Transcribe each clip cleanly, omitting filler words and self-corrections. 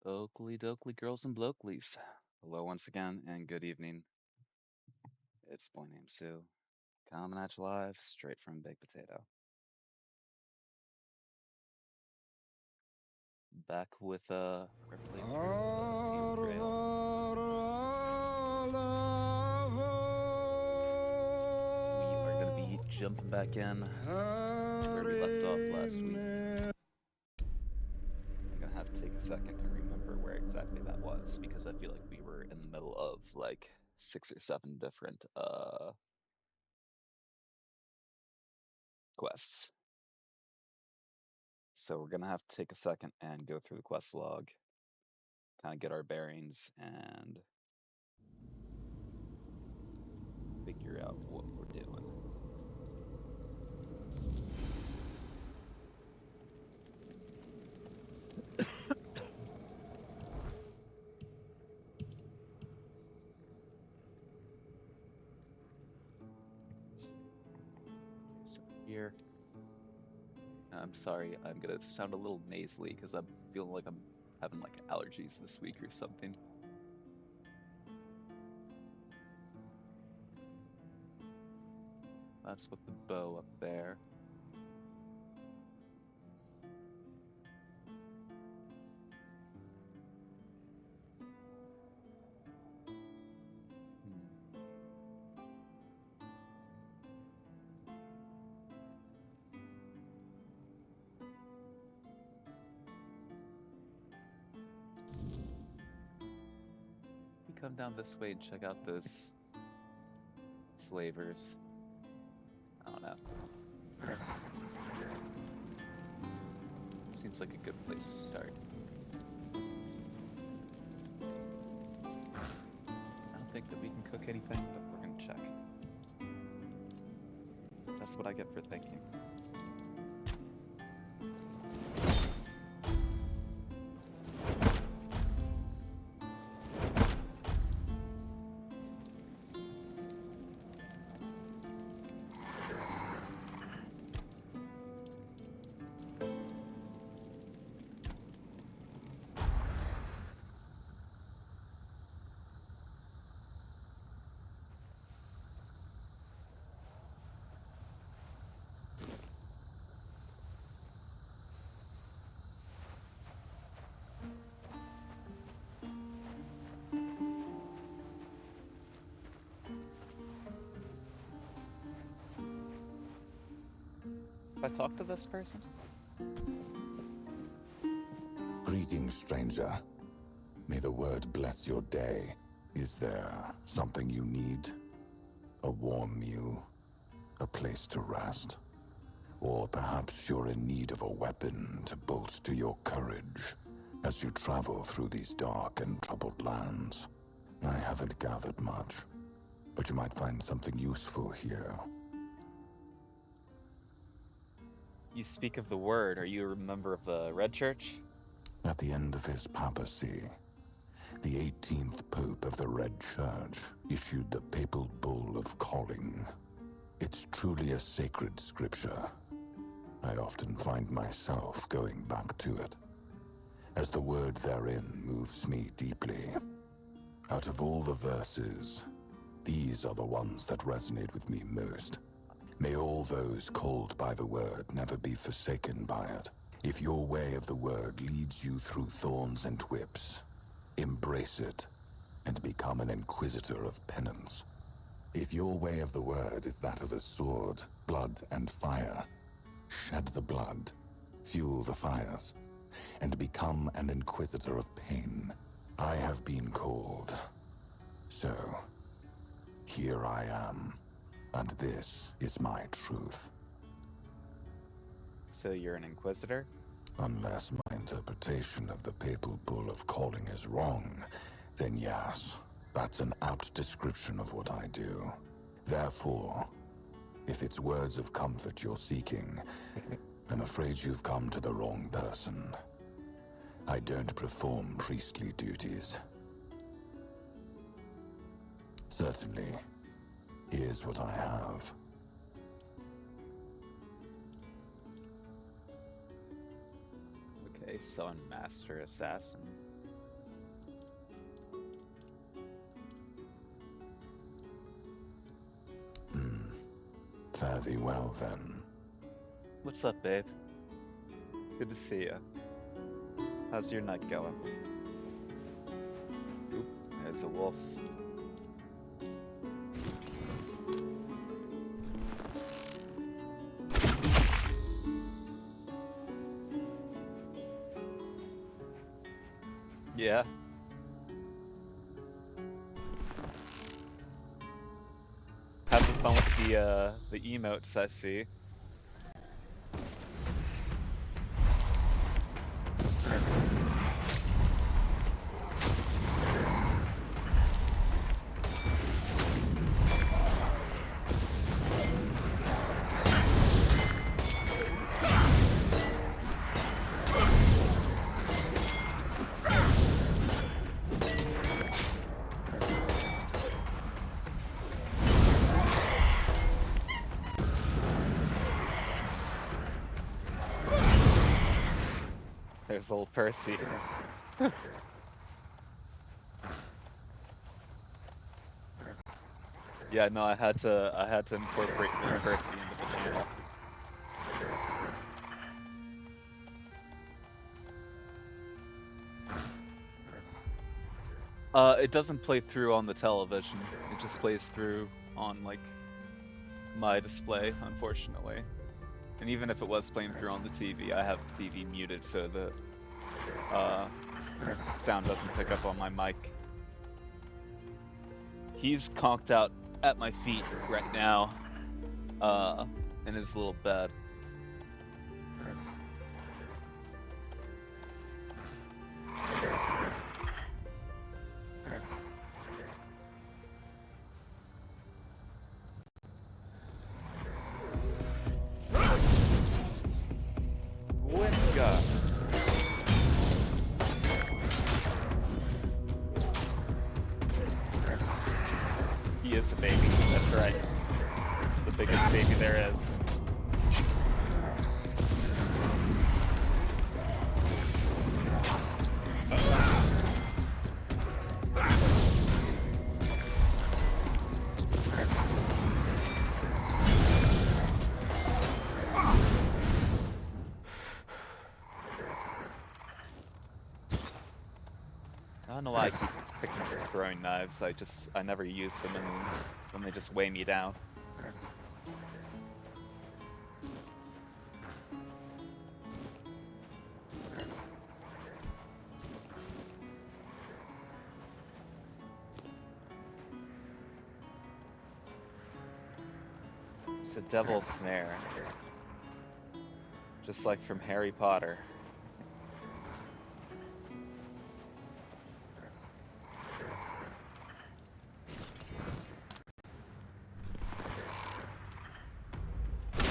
Oakley dokley girls and blokeleys. Hello once again and good evening. It's boy named Sue. Coming at you live straight from Big Potato. Back with our playthrough of Tainted Grail. We are going to be jumping back in where we left off last week. I'm going to have to take a second and remember where exactly that was because I feel like we were in the middle of like 6 or 7 different quests. So we're gonna have to take a second and go through the quest log, kind of get our bearings and figure out what we're doing. So here, I'm sorry, I'm gonna sound a little nasally because I'm feeling like I'm having like allergies this week or something. That's with the bow up there. We come down this way and check out those slavers. I don't know. Sure. Seems like a good place to start. I don't think that we can cook anything, but we're gonna check. That's what I get for thinking. If I talk to this person? Greetings, stranger. May the word bless your day. Is there something you need? A warm meal? A place to rest? Or perhaps you're in need of a weapon to bolster your courage as you travel through these dark and troubled lands? I haven't gathered much, but you might find something useful here. You speak of the word. Are you a member of the Red Church? At the end of his papacy, the 18th Pope of the Red Church issued the papal bull of calling. It's truly a sacred scripture. I often find myself going back to it, as the word therein moves me deeply. Out of all the verses, these are the ones that resonate with me most. May all those called by the word never be forsaken by it. If your way of the word leads you through thorns and whips, embrace it and become an inquisitor of penance. If your way of the word is that of a sword, blood, and fire, shed the blood, fuel the fires, and become an inquisitor of pain. I have been called. So, here I am, and this is my truth. So you're an inquisitor? Unless my interpretation of the papal bull of calling is wrong, then yes, that's an apt description of what I do. Therefore, if it's words of comfort you're seeking, I'm afraid you've come to the wrong person. I don't perform priestly duties. Certainly, here's what I have. Okay, Sun Master Assassin. fare thee well, then. What's up, babe? Good to see you. How's your night going? Oop, there's a wolf. Yeah. Having fun with the emotes I see. There's old Percy. Yeah, no, I had to incorporate old Percy into the channel. It doesn't play through on the television. It just plays through on like my display, unfortunately. And even if it was playing through on the TV, I have the TV muted so the sound doesn't pick up on my mic. He's conked out at my feet right now, in his little bed. He is a baby, that's right. The biggest baby there is. I don't know why I keep picking up throwing knives. I never use them, and then they just weigh me down. It's a devil's snare, just like from Harry Potter.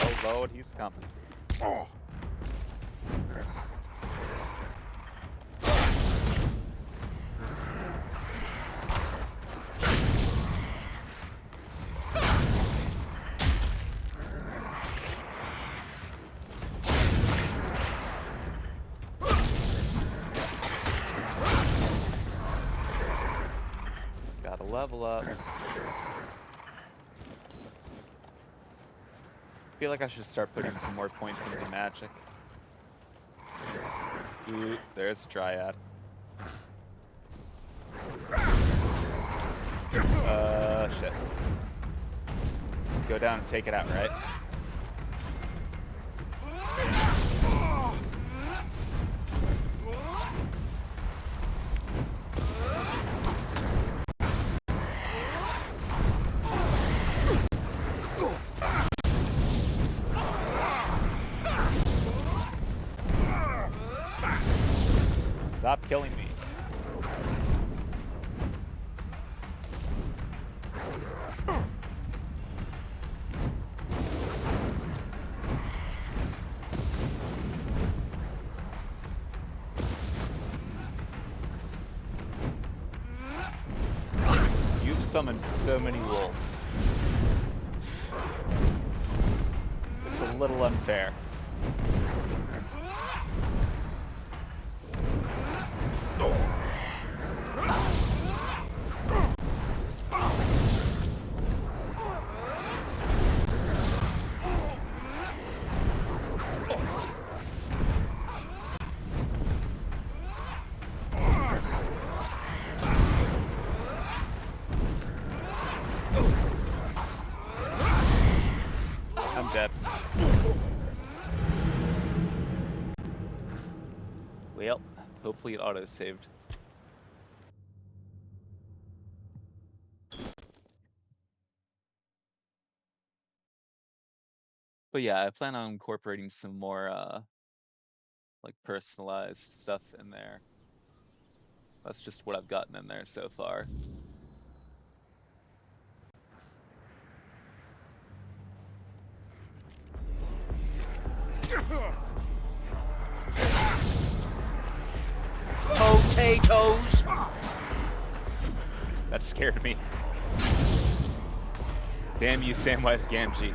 Oh Lord, he's coming. Oh. Gotta level up. I feel like I should start putting some more points into magic. Ooh, there's a dryad. Shit. Go down and take it out, right? Stop killing me. You've summoned so many wolves. It's a little unfair. dead. Well, hopefully it auto-saved. But yeah, I plan on incorporating some more like personalized stuff in there. That's just what I've gotten in there so far. Potatoes! That scared me. Damn you, Samwise Gamgee.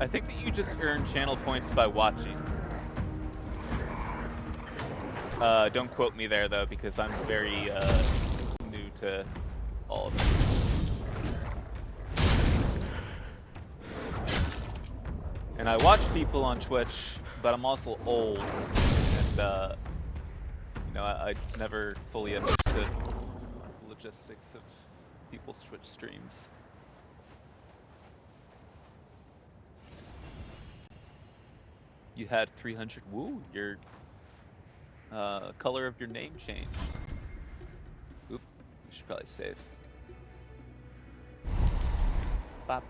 I think that you just earn channel points by watching. Don't quote me there though, because I'm very new to all of it. And I watch people on Twitch, but I'm also old, and you know, I never fully understood the logistics of people's Twitch streams. You had 300. Woo, your color of your name changed. Oop, we should probably save. Bop.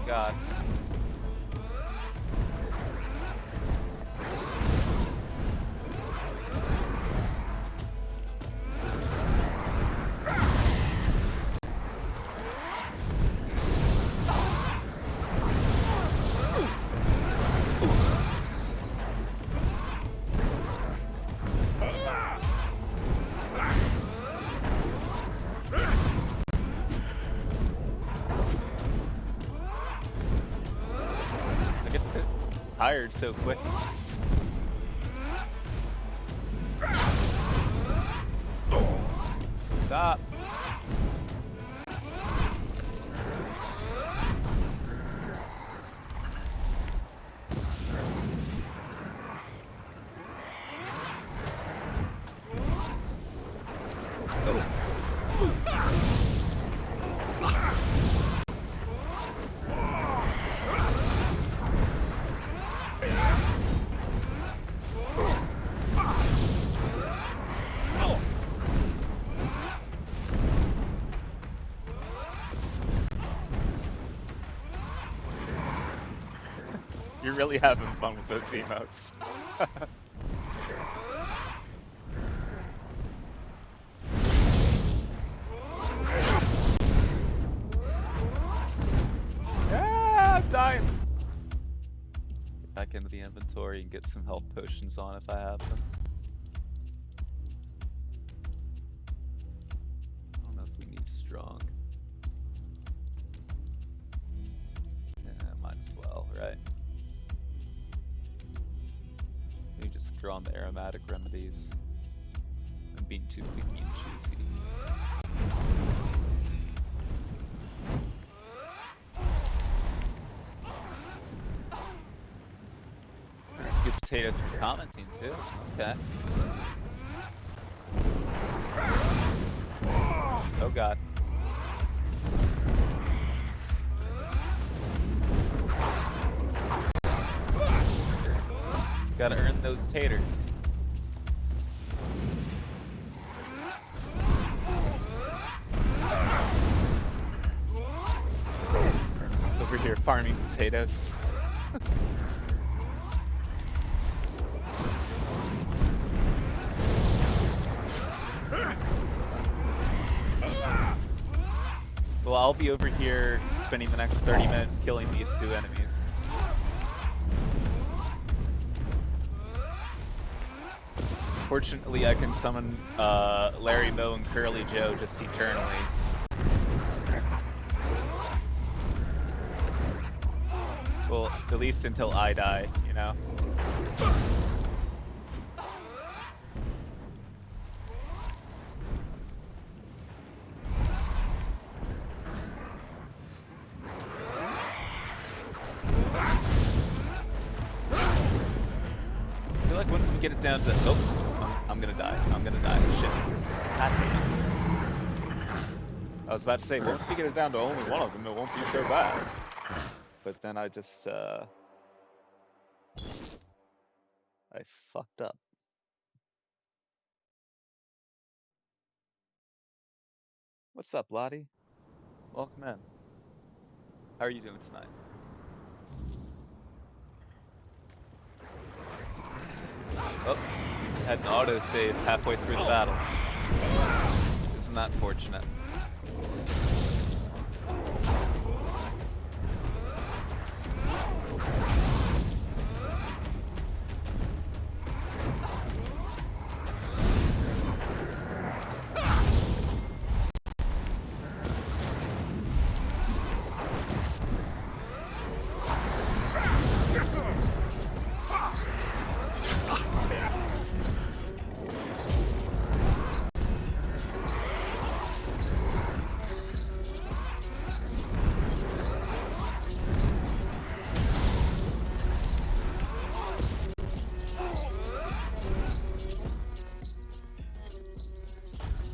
God. Tired so quick. Stop. You're really having fun with those emotes. Ah, I'm dying. Get back into the inventory and get some health potions on if I have them. I don't know if we need strong. Yeah, might as well, right? Maybe just throw on the aromatic remedies. I'm being too picky and choosy. Good potatoes for commenting too. Okay. Oh god. Gotta earn those taters. Over here farming potatoes. Well, I'll be over here spending the next 30 minutes killing these two enemies. Fortunately, I can summon Larry, Moe, and Curly Joe just eternally. Well, at least until I die, you know? I feel like once we get it down to... Oh, I'm gonna die. I'm gonna die. Shit. God damn it. I was about to say, once we get it down to only one of them, it won't be so bad. But then I just, I fucked up. What's up, Lottie? Welcome in. How are you doing tonight? Oh, had an autosave halfway through the battle. Isn't that fortunate?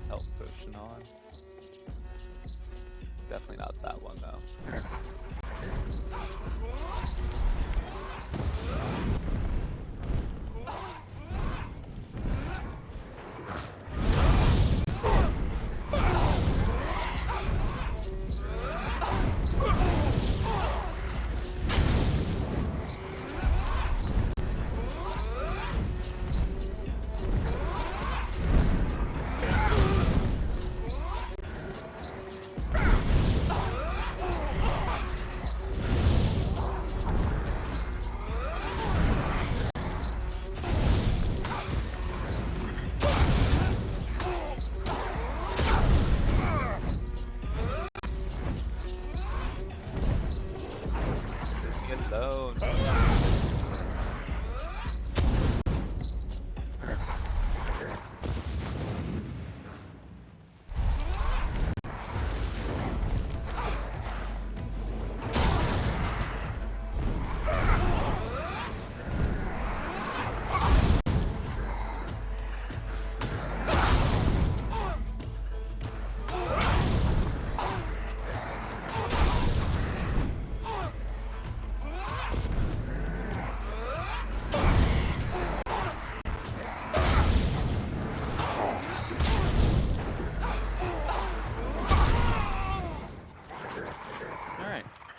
Health potion on. Definitely not that one though. Alone.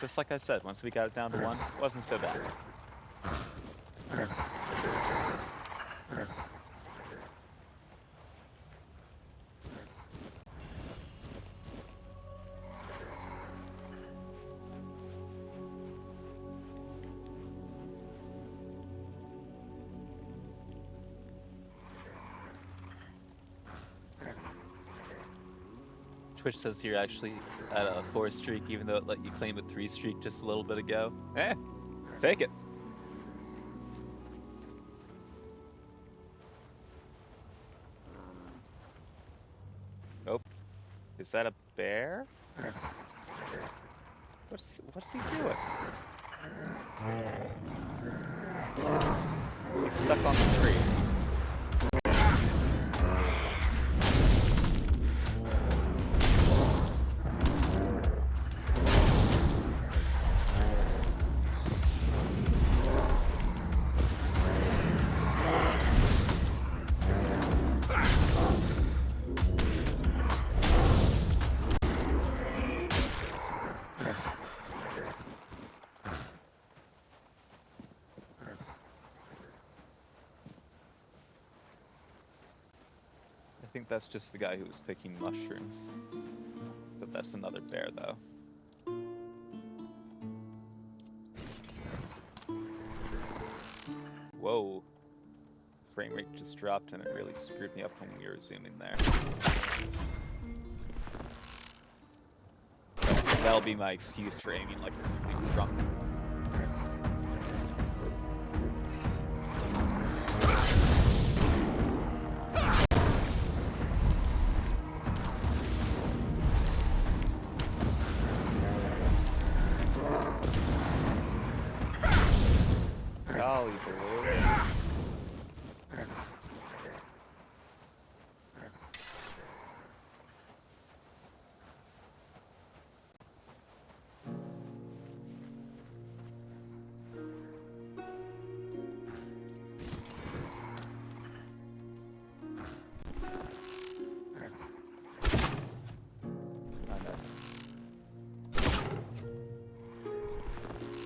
Just like I said, once we got it down to one, it wasn't so bad. Twitch says you're actually at a 4 streak, even though it let you claim a 3 streak just a little bit ago. Eh, take it. Nope. Is that a bear? What's he doing? He's stuck on the tree. think that's just the guy who was picking mushrooms. But that's another bear, though. Whoa. Frame rate just dropped and it really screwed me up when we were zooming there. That'll be my excuse for aiming like a drunk. Golly, bro.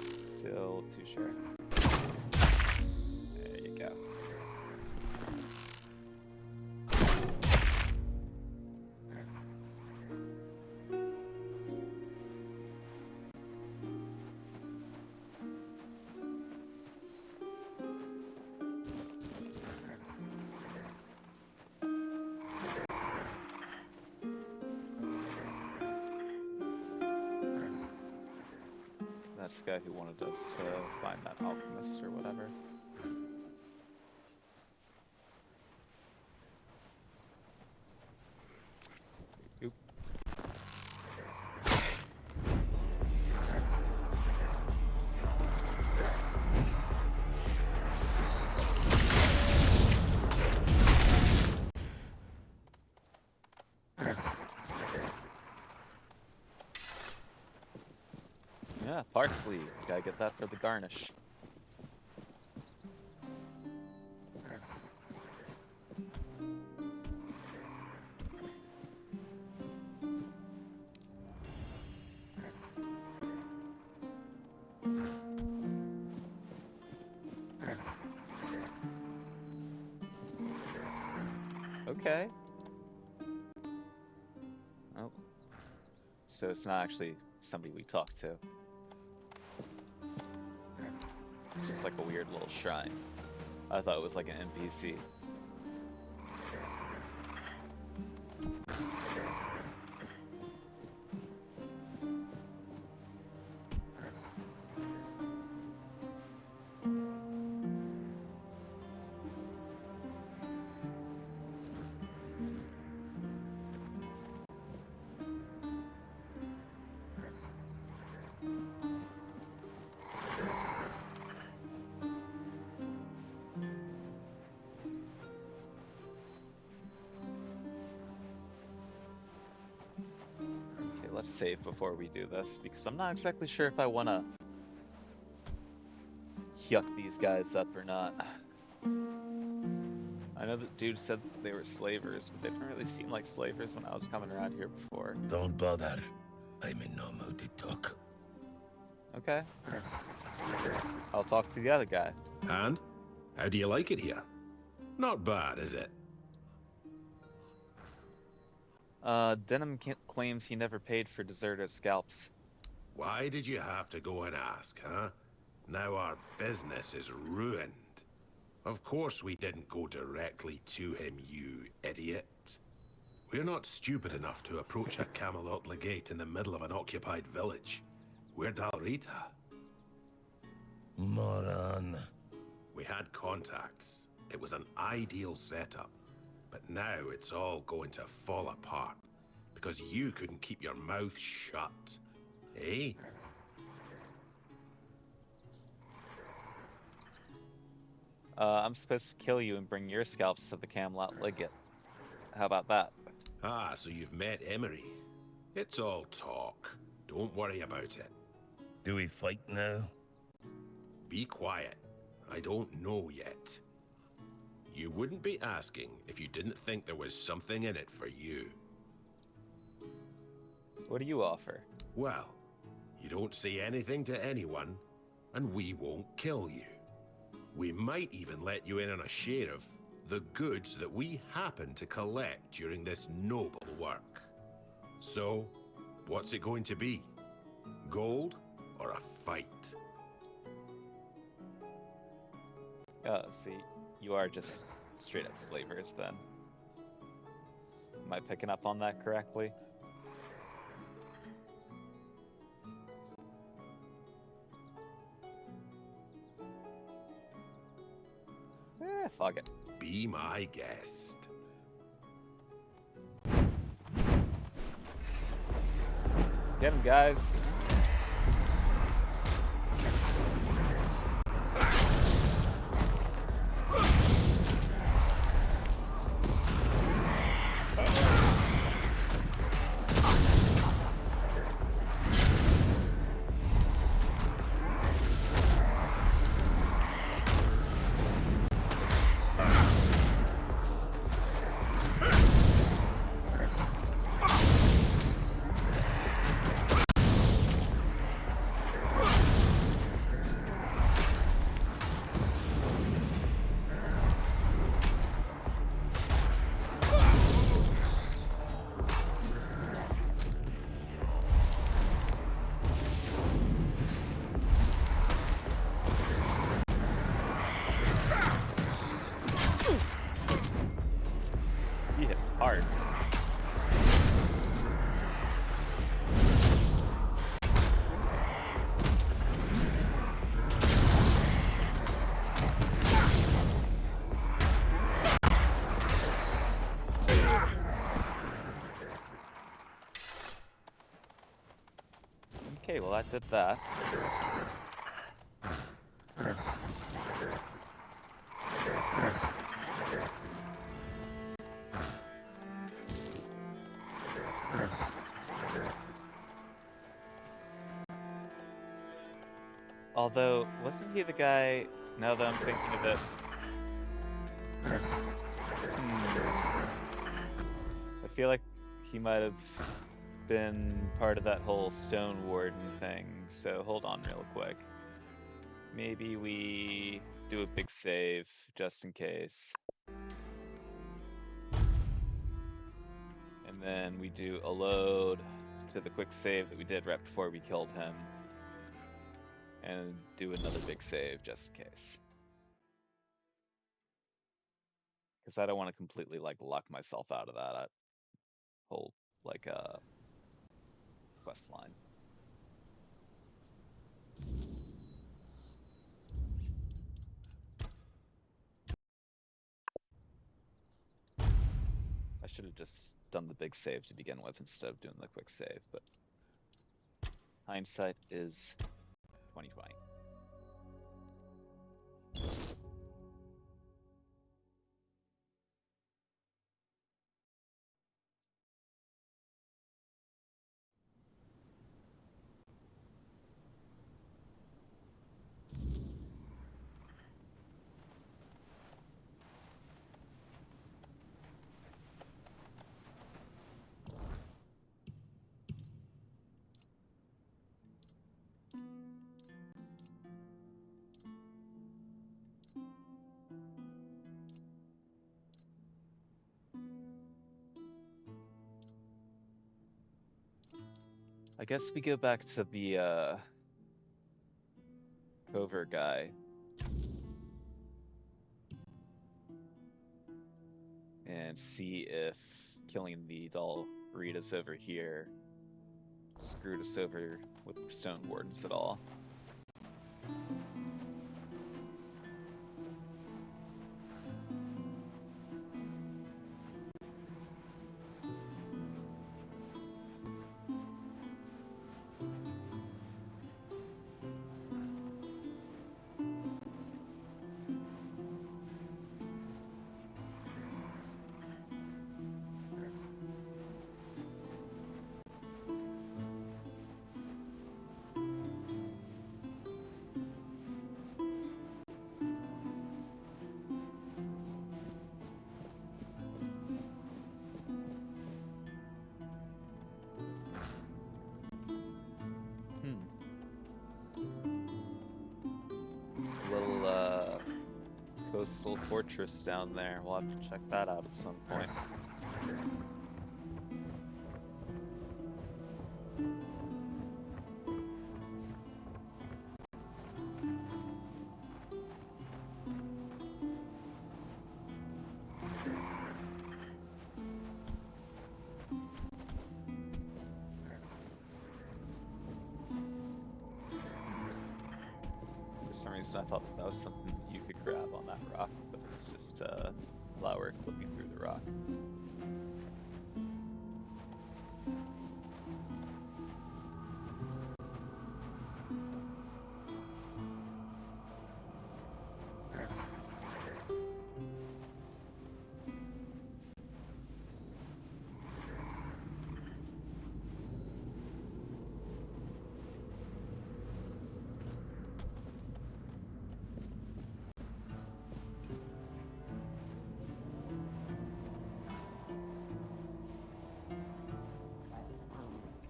Still too sure. There you go. That's the guy who wanted us to find that alchemist or whatever. Oop. Yeah, parsley. Gotta get that for the garnish. Okay. Oh. So it's not actually somebody we talked to. It's just like a weird little shrine. I thought it was like an NPC. Let's save before we do this, because I'm not exactly sure if I want to yuck these guys up or not. I know that dude said that they were slavers, but they didn't really seem like slavers when I was coming around here before. Don't bother. I'm in no mood to talk. Okay. I'll talk to the other guy. And? How do you like it here? Not bad, is it? Denham claims he never paid for deserter scalps. Why did you have to go and ask, huh? Now our business is ruined. Of course we didn't go directly to him, you idiot. We're not stupid enough to approach a Camelot legate in the middle of an occupied village. We're Dalrita. Moron. We had contacts. It was an ideal setup. But now it's all going to fall apart. Because you couldn't keep your mouth shut. Eh? I'm supposed to kill you and bring your scalps to the Camelot Legate. How about that? Ah, so you've met Emery. It's all talk. Don't worry about it. Do we fight now? Be quiet. I don't know yet. You wouldn't be asking if you didn't think there was something in it for you. What do you offer? Well, you don't say anything to anyone, and we won't kill you. We might even let you in on a share of the goods that we happen to collect during this noble work. So, what's it going to be? Gold or a fight? See, you are just straight up slavers then. Am I picking up on that correctly? Fuck it. Be my guest. Get him, guys. He hits hard. Okay, well that did that. Although, wasn't he the guy, now that I'm thinking of it? I feel like he might have been part of that whole Stone Warden thing, so hold on real quick. Maybe we do a big save, just in case. And then we do a load to the quick save that we did right before we killed him. And do another big save, just in case. Because I don't want to completely, like, lock myself out of that whole, like, quest line. I should have just done the big save to begin with instead of doing the quick save, but hindsight is 2020. I guess we go back to the covert guy. And see if killing the doll Rita's over here screwed us over with the Stone Wardens at all. crystal fortress down there. We'll have to check that out at some point. For some reason I thought that was something you could grab on that rock, but it was just a flower clipping through the rock.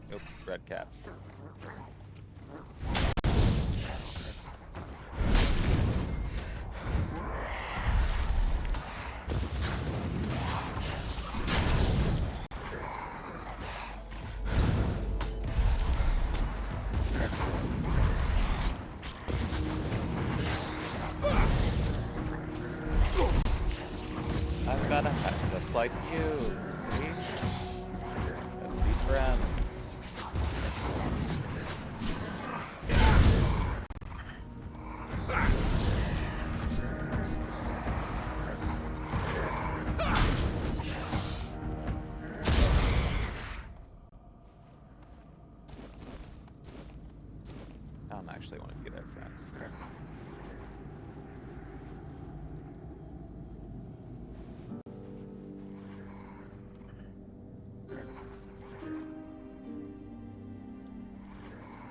Nope, red caps. I've got a hat just like you, see? Let's be friends. I don't actually want to be their friends.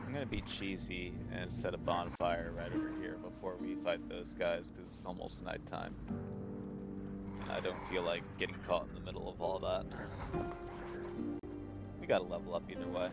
I'm gonna be cheesy and set a bonfire right over here before we fight those guys because it's almost nighttime. And I don't feel like getting caught in the middle of all that. We gotta level up either way.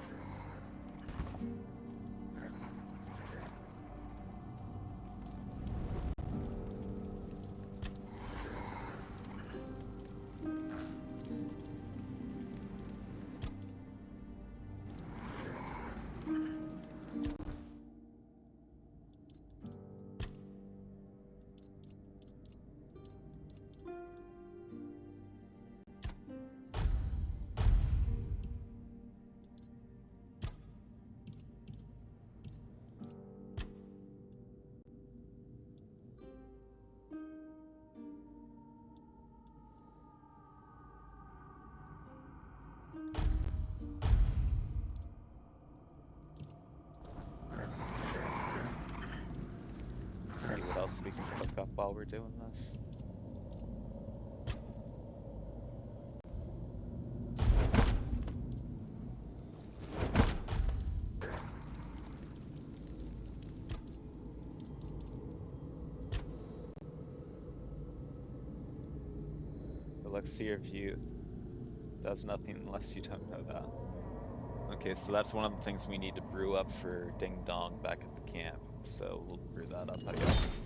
See what else we can cook up while we're doing this. Elixir of Youth does nothing unless you don't know that. Okay, so that's one of the things we need to brew up for Ding Dong back at the camp. So we'll brew that up, I guess.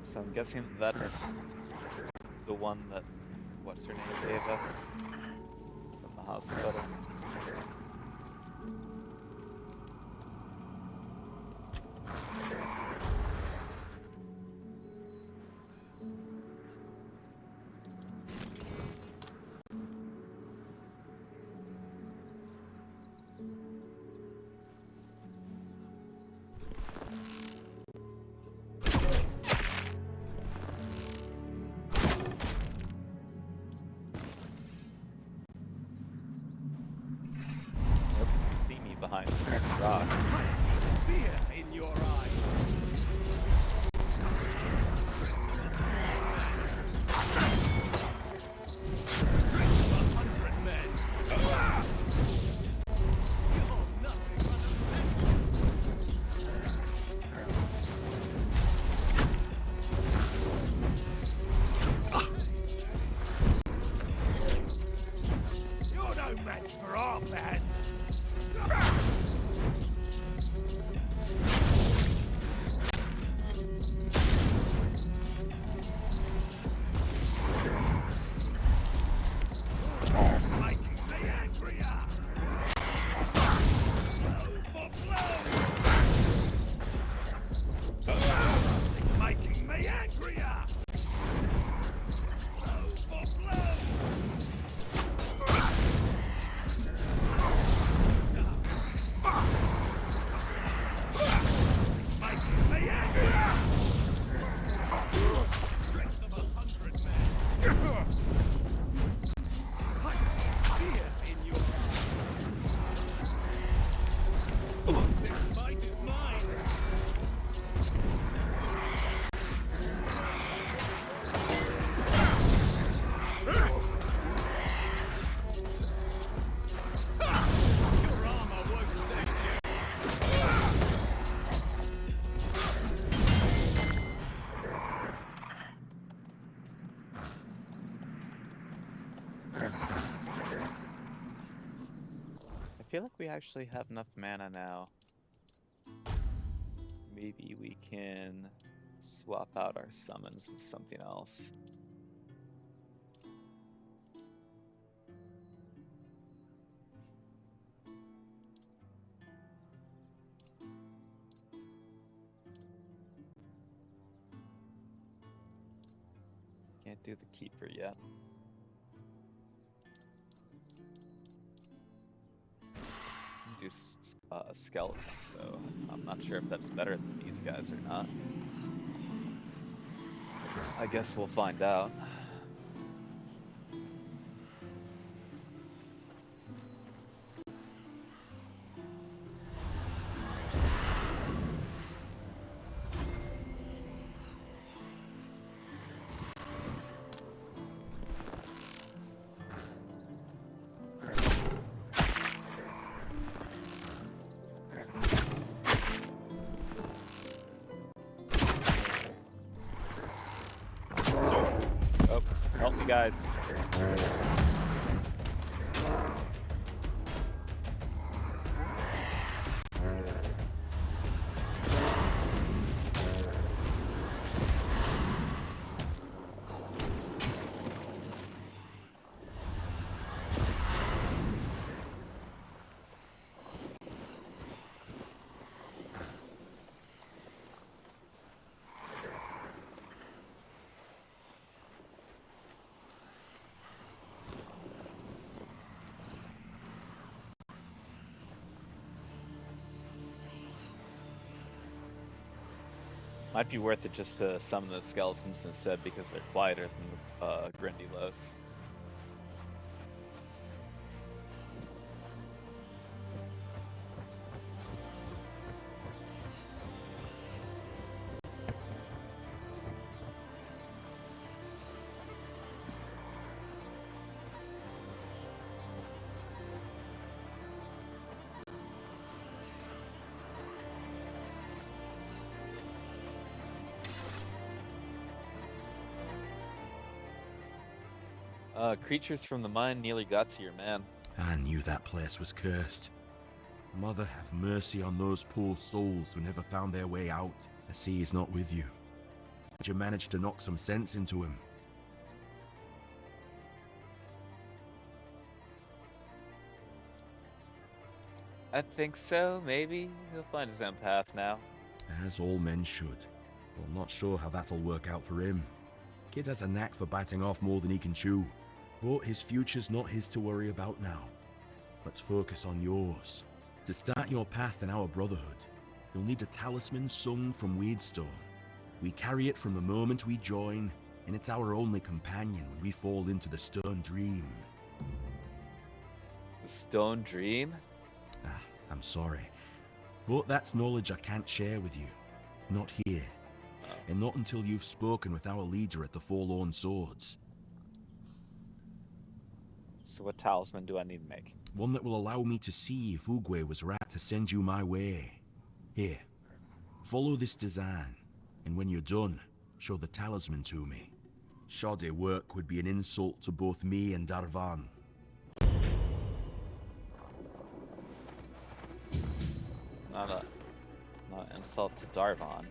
So I'm guessing that's the one that what's her name gave us from the hospital. Behind the rock. Fear in your eyes. I feel like we actually have enough mana now. Maybe we can swap out our summons with something else. Can't do the keeper yet. Do skeletons, so I'm not sure if that's better than these guys or not. I guess we'll find out. Oh, help me, guys. Might be worth it just to summon the skeletons instead because they're quieter than the Grindylos. Creatures from the mine nearly got to your man. I knew that place was cursed. Mother, have mercy on those poor souls who never found their way out. I see he's not with you. Did you manage to knock some sense into him? I think so, maybe. He'll find his own path now. As all men should. But I'm not sure how that'll work out for him. Kid has a knack for biting off more than he can chew. But his future's not his to worry about now. Let's focus on yours. To start your path in our brotherhood, you'll need a talisman sung from Weedstone. We carry it from the moment we join, and it's our only companion when we fall into the Stone Dream. The Stone Dream? Ah, I'm sorry. But that's knowledge I can't share with you. Not here. And not until you've spoken with our leader at the Forlorn Swords. So what talisman do I need to make? One that will allow me to see if Oogway was right to send you my way. Here, follow this design, and when you're done, show the talisman to me. Shoddy work would be an insult to both me and Darvan. Not an insult to Darvan.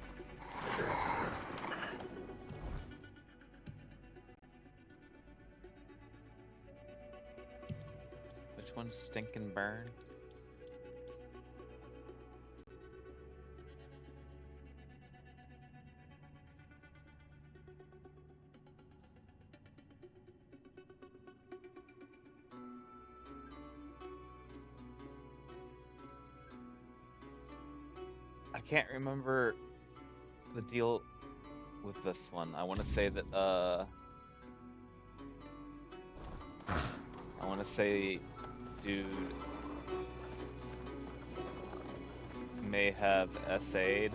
Which one's Stinkin' Burn? I can't remember the deal with this one. I want to say that dude may have essayed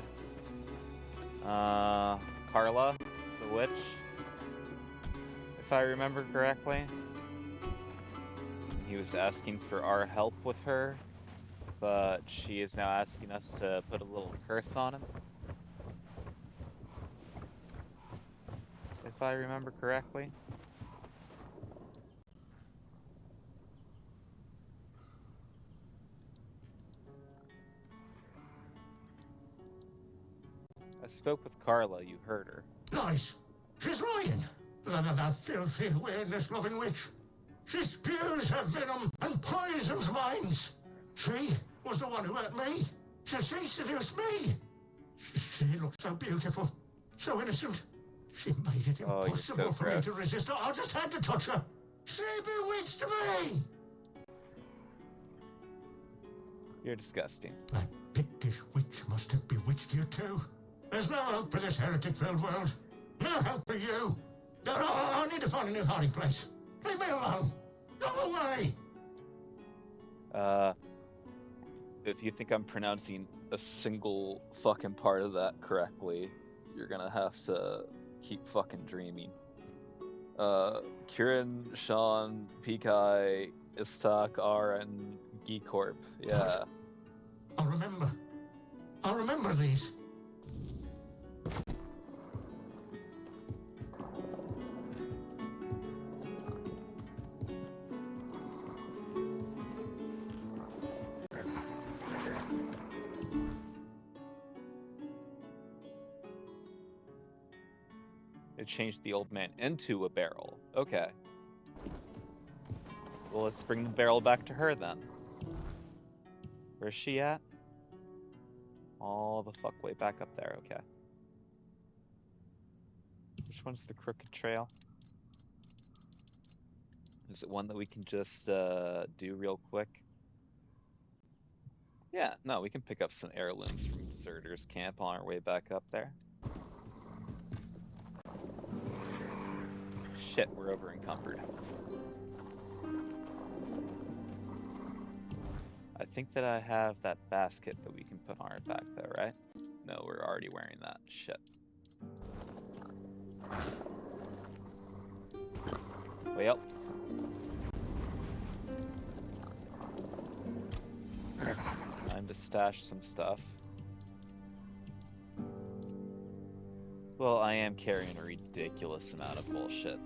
Carla, the witch, if I remember correctly. He was asking for our help with her, but she is now asking us to put a little curse on him, if I remember correctly. I spoke with Carla, you heard her. Lies. She's lying. That filthy, weirdness-loving witch. She spews her venom and poisons minds. She was the one who hurt me. She seduced me. She looked so beautiful, so innocent. She made it impossible for me to resist her. I just had to touch her. She bewitched me! You're disgusting. That pictish witch must have bewitched you too. There's no hope for this heretic-filled world. No hope for you. I need to find a new hiding place. Leave me alone. Go away! If you think I'm pronouncing a single fucking part of that correctly, you're gonna have to keep fucking dreaming. Kieran, Sean, Pikai, Istak, and Geekorp. Yeah. I'll remember these. It changed the old man into a barrel. Okay. Well, let's bring the barrel back to her then. Where's she at? All the fuck way back up there, okay. Which one's the crooked trail? Is it one that we can just do real quick? Yeah, no, we can pick up some heirlooms from Deserters Camp on our way back up there. Shit, we're over encumbered. I think that I have that basket that we can put on our back though, right? No, we're already wearing that. Shit. Well. Time to stash some stuff. Well, I am carrying a ridiculous amount of bullshit.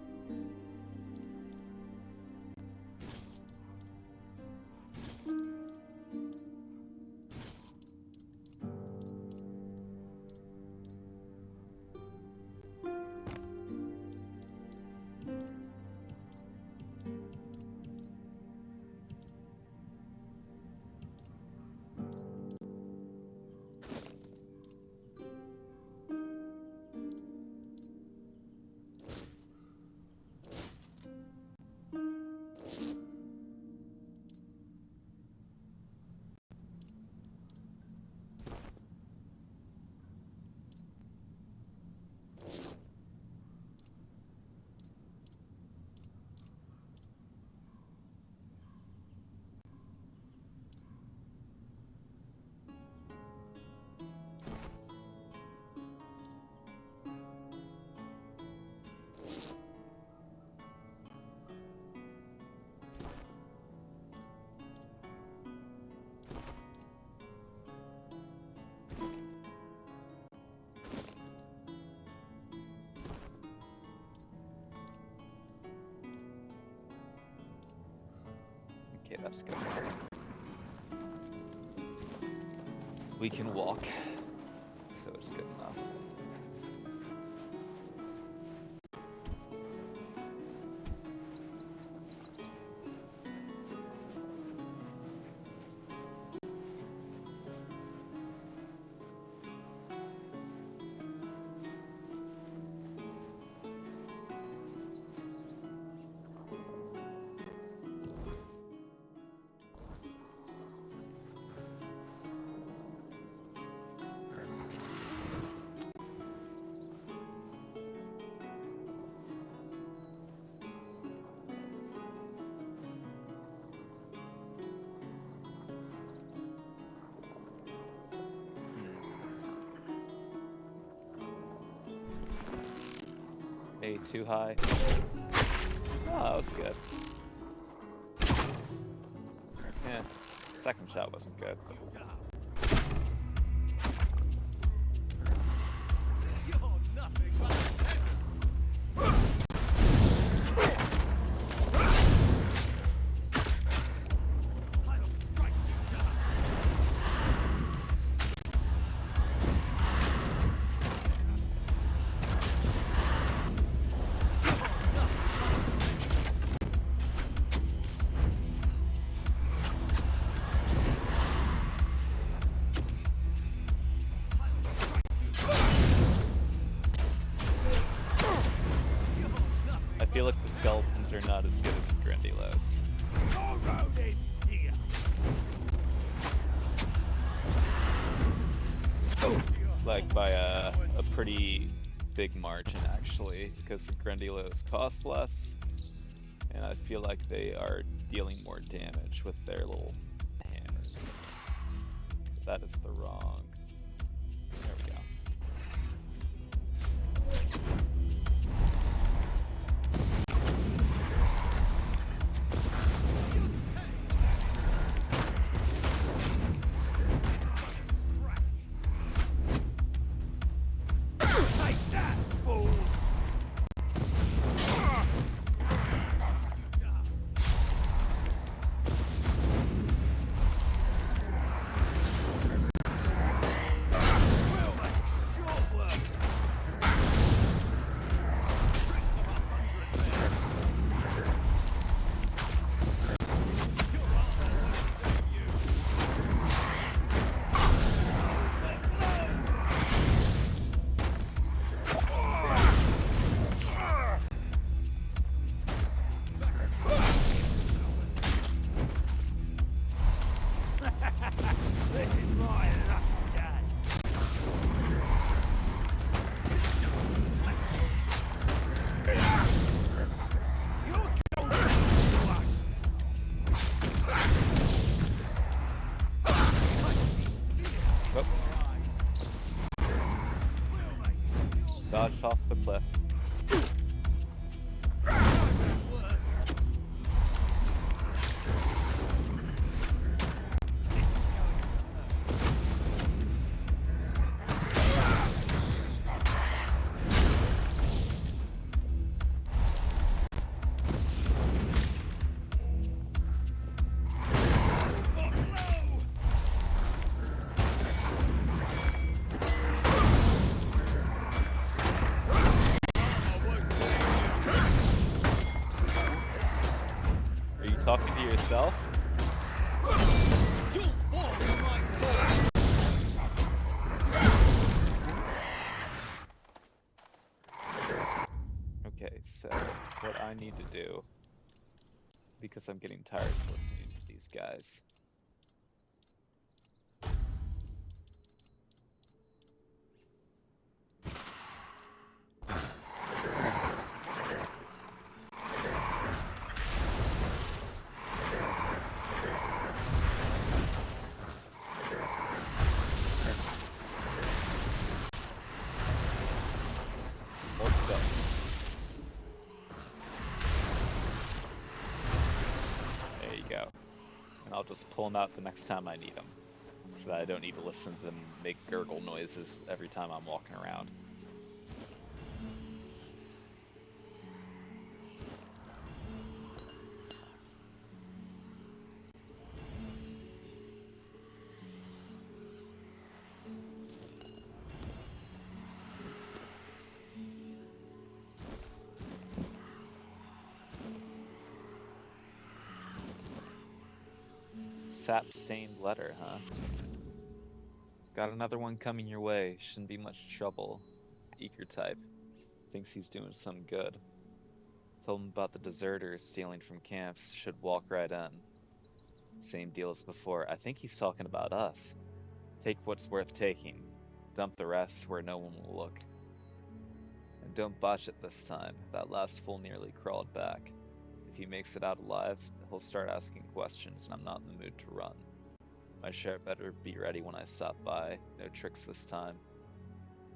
Okay, that's good. We can walk, so it's good enough. Hey, too high. Oh, that was good. Yeah, second shot wasn't good. You're nothing but I'll strike you down. skeletons are not as good as the Grindylows. Your rodents here. Like by a pretty big margin actually, because the Grindylows cost less, and I feel like they are dealing more damage with their little hammers. That is the wrong. There we go. Take that, fool. Well, mate, short work. This is my lucky day. You're going Dodge off the cliff. Are you talking to yourself? You'll fall to my sword. Okay, so what I need to do, because I'm getting tired of listening to these guys. Let's go. There you go. And I'll just pull them out the next time I need them, so that I don't need to listen to them make gurgle noises every time I'm walking around. Sap-stained letter, huh? Got another one coming your way. Shouldn't be much trouble. Eager type. Thinks he's doing some good. Told him about the deserters stealing from camps. Should walk right in. Same deal as before. I think he's talking about us. Take what's worth taking. Dump the rest where no one will look. And don't botch it this time. That last fool nearly crawled back. If he makes it out alive, he'll start asking questions, and I'm not in the mood to run. My share better be ready when I stop by. No tricks this time.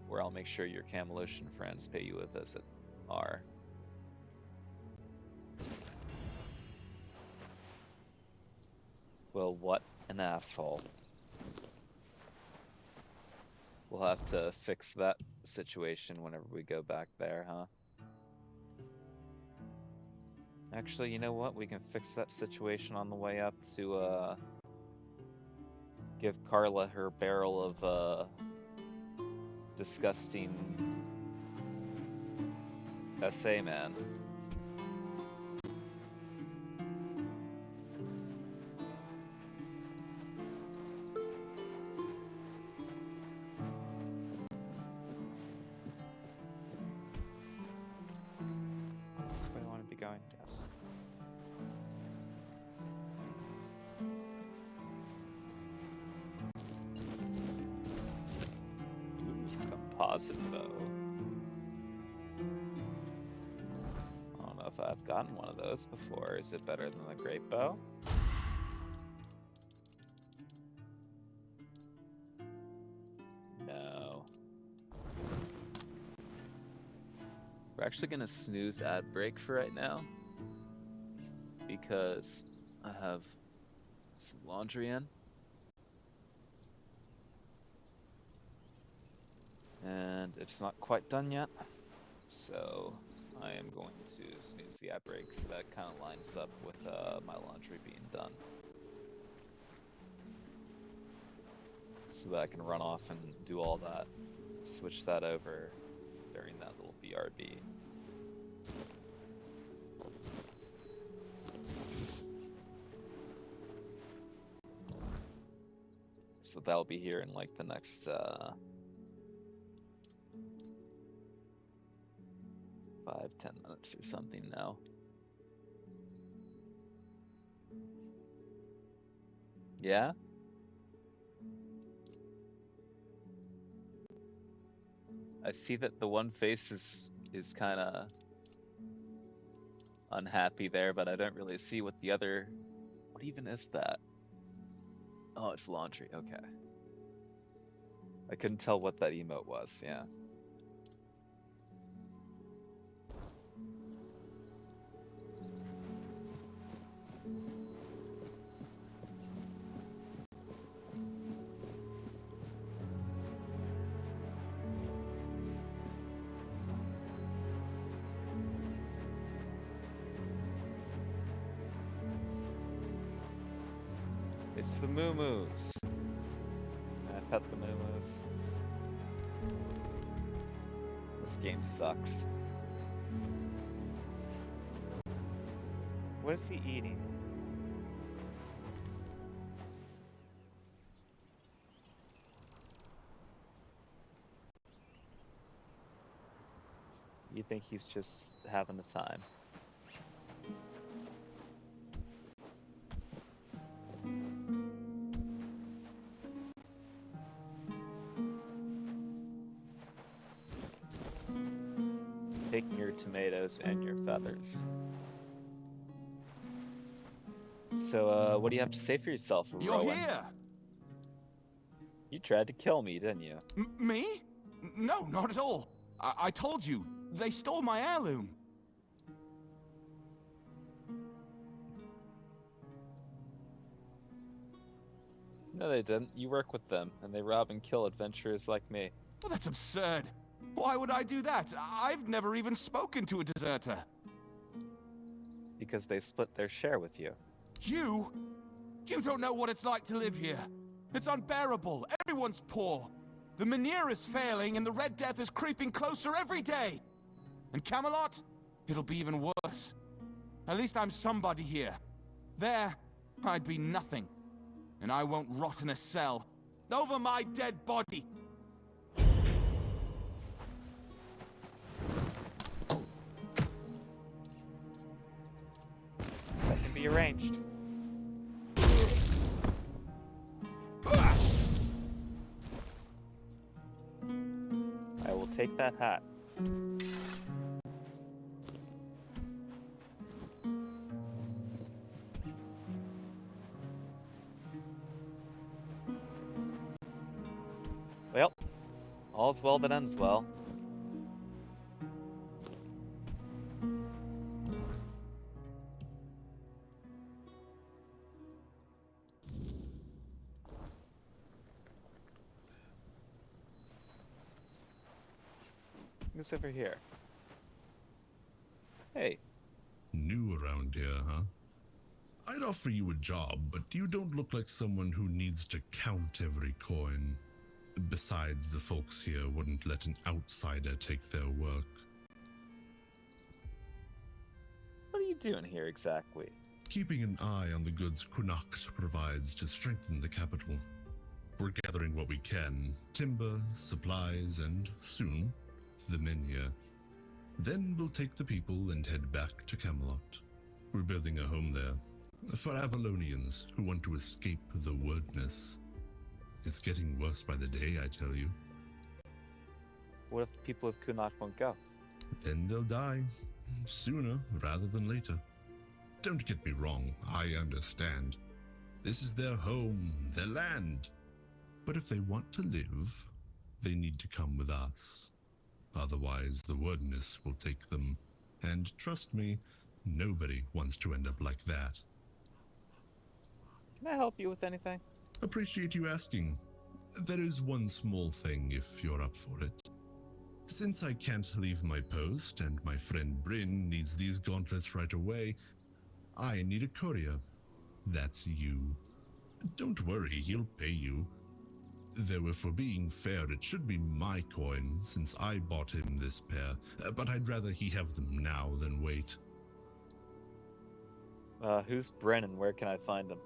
Or I'll make sure your Camelocian friends pay you a visit. R. Well, what an asshole. We'll have to fix that situation whenever we go back there, huh? Actually, you know what? We can fix that situation on the way up to, give Carla her barrel of, disgusting SA, man. This is where I want to be going. composite bow. I don't know if I've gotten one of those before. Is it better than the great bow? No. We're actually gonna snooze ad break for right now because I have some laundry in. And it's not quite done yet, so I am going to snooze the ad break so that kind of lines up with my laundry being done. So that I can run off and do all that, switch that over during that little BRB. So that'll be here in like the next 5-10 minutes or something now. Yeah? I see that the one face is kind of unhappy there, but I don't really see what the other... What even is that? Oh, it's laundry, okay. I couldn't tell what that emote was, yeah. It's the moo-moos. I pet the moo-moos. This game sucks. What is he eating? You think he's just having a time? Taking your tomatoes and your feathers. So, what do you have to say for yourself, Rowan? You're here! You tried to kill me, didn't you? Me? No, not at all. I told you, they stole my heirloom. No, they didn't. You work with them, and they rob and kill adventurers like me. Well, that's absurd. Why would I do that? I've never even spoken to a deserter. Because they split their share with you. You? You don't know what it's like to live here. It's unbearable. Everyone's poor. The Menhir is failing, and the Red Death is creeping closer every day. And Camelot? It'll be even worse. At least I'm somebody here. There, I'd be nothing. And I won't rot in a cell. Over my dead body! That can be arranged. I will take that hat. Well, all's well that ends well. Who's over here? Hey. New around here, huh? I'd offer you a job, but you don't look like someone who needs to count every coin. Besides, the folks here wouldn't let an outsider take their work. What are you doing here exactly? Keeping an eye on the goods Connacht provides to strengthen the capital. We're gathering what we can, timber, supplies, and soon, the Menhir. Then we'll take the people and head back to Camelot. We're building a home there, for Avalonians who want to escape the wordness. It's getting worse by the day, I tell you. What if the people of Kunat won't go? Then they'll die. Sooner rather than later. Don't get me wrong, I understand. This is their home, their land. But if they want to live, they need to come with us. Otherwise, the wilderness will take them. And trust me, nobody wants to end up like that. Can I help you with anything? Appreciate you asking. There is one small thing if you're up for it. Since I can't leave my post and my friend Bryn needs these gauntlets right away, I need a courier. That's you. Don't worry, he'll pay you. Though if we're being fair, it should be my coin since I bought him this pair, but I'd rather he have them now than wait. Who's Bren and where can I find him?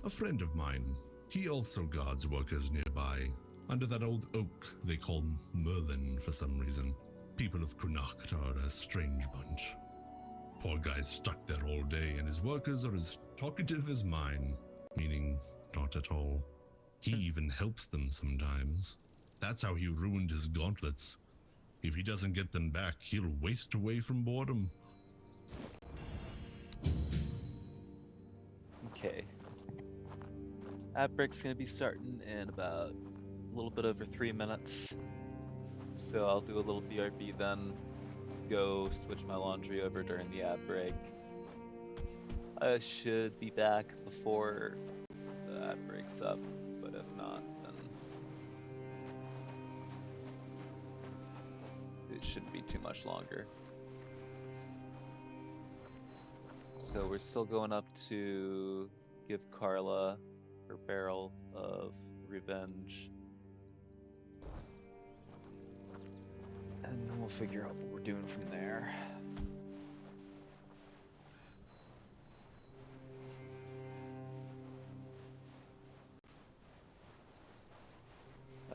A friend of mine. He also guards workers nearby. Under that old oak they call Merlin for some reason. People of Connacht are a strange bunch. Poor guy's stuck there all day, and his workers are as talkative as mine, meaning not at all. He even helps them sometimes. That's how he ruined his gauntlets. If he doesn't get them back, he'll waste away from boredom. Okay. Outbreak's gonna be starting in about a little bit over 3 minutes. So I'll do a little BRB then. Go switch my laundry over during the ad break. I should be back before the ad breaks up, but if not, then it shouldn't be too much longer. So we're still going up to give Carla her barrel of revenge. And then we'll figure out what we're doing from there.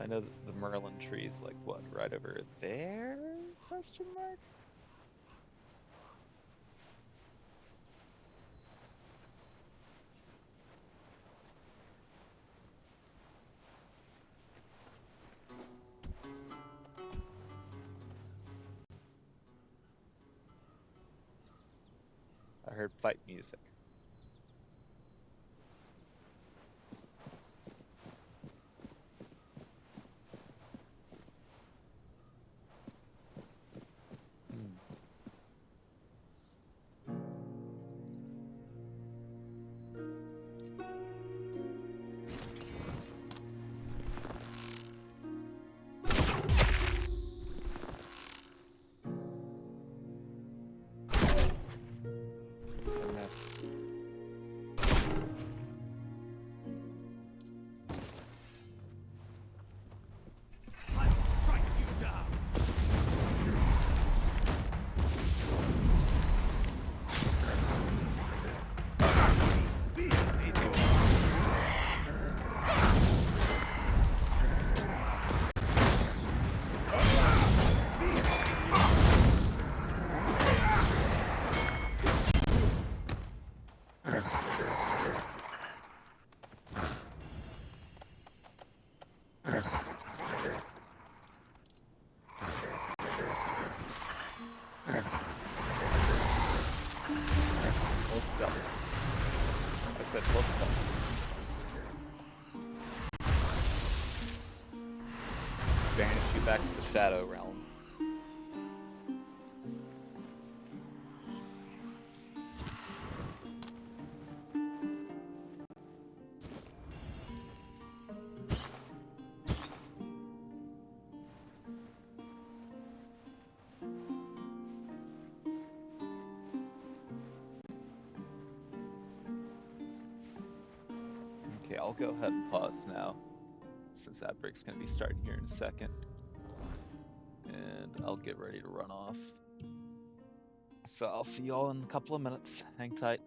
I know that the Merlin tree's like what, right over there? Question mark? I heard fight music. Said hold stuff. Banish you back to the Shadow Realm. Okay, I'll go ahead and pause now, since that break's gonna be starting here in a second. And I'll get ready to run off. So I'll see y'all in a couple of minutes. Hang tight.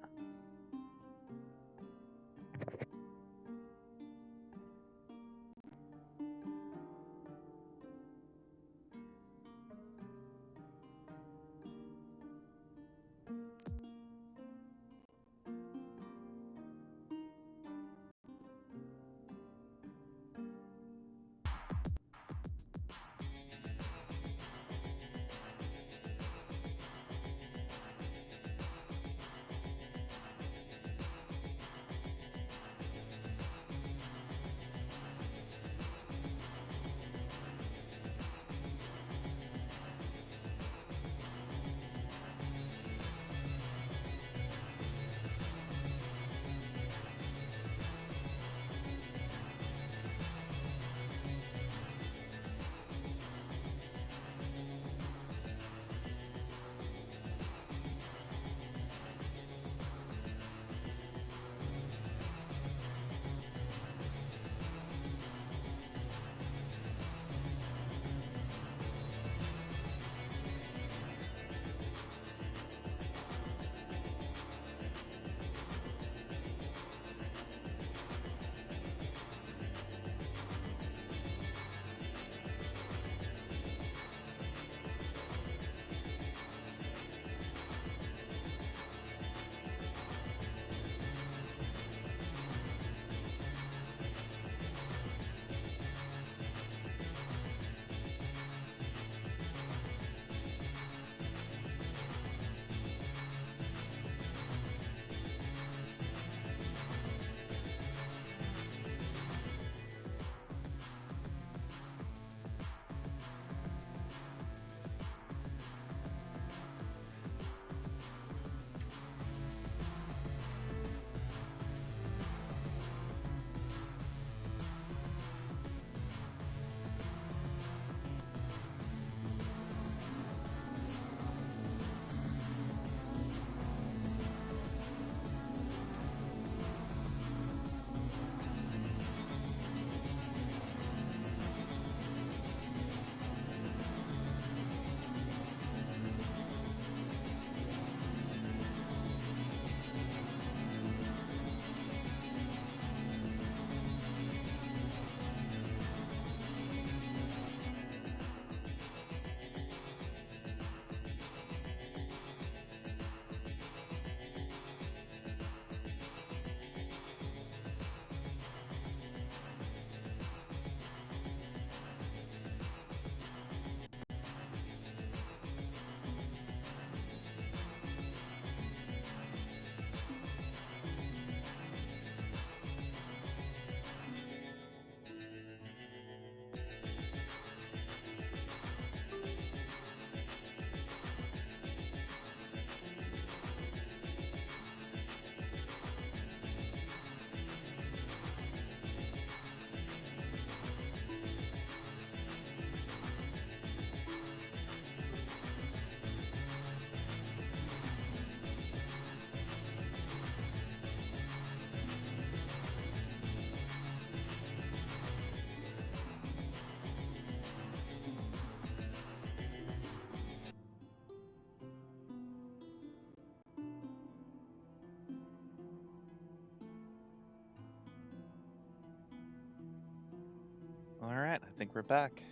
Alright, I think we're back.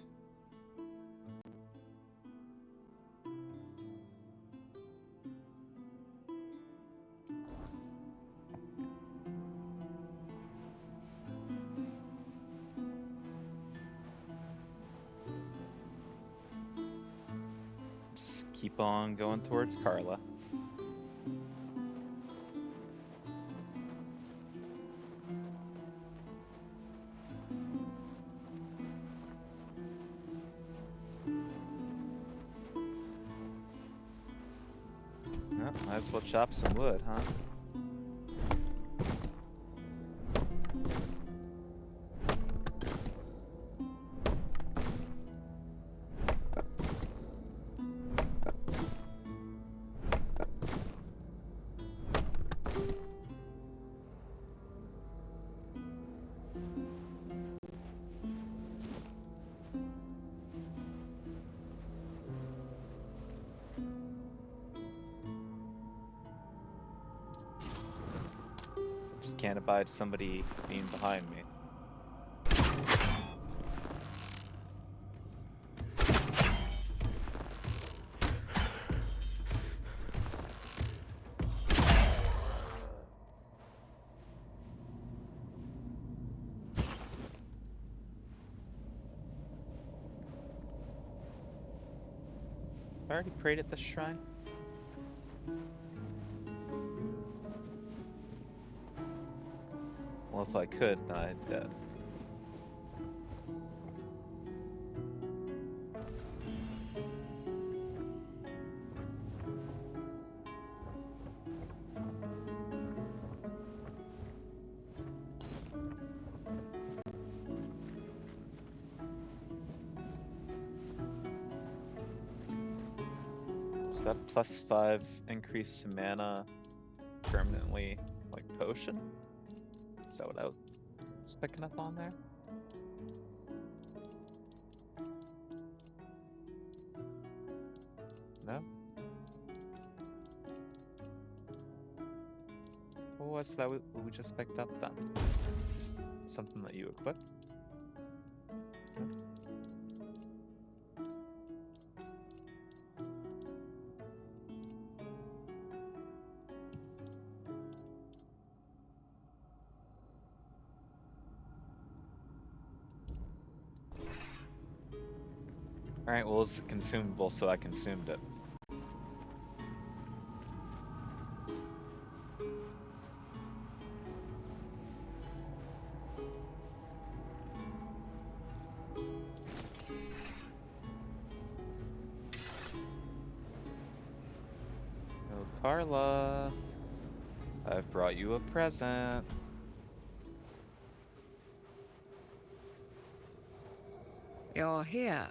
Just keep on going towards Carla. Well, might as well chop some wood, huh? Just can't abide somebody being behind me. I already prayed at the shrine. Well, if I could, then I'd dead. Is that +5 increase to mana permanently, like potion? Is that what I was picking up on there? No? What was that we just picked up then? Something that you equipped? No? Alright, well, it's consumable, so I consumed it. Oh, Carla, I've brought you a present. You're here.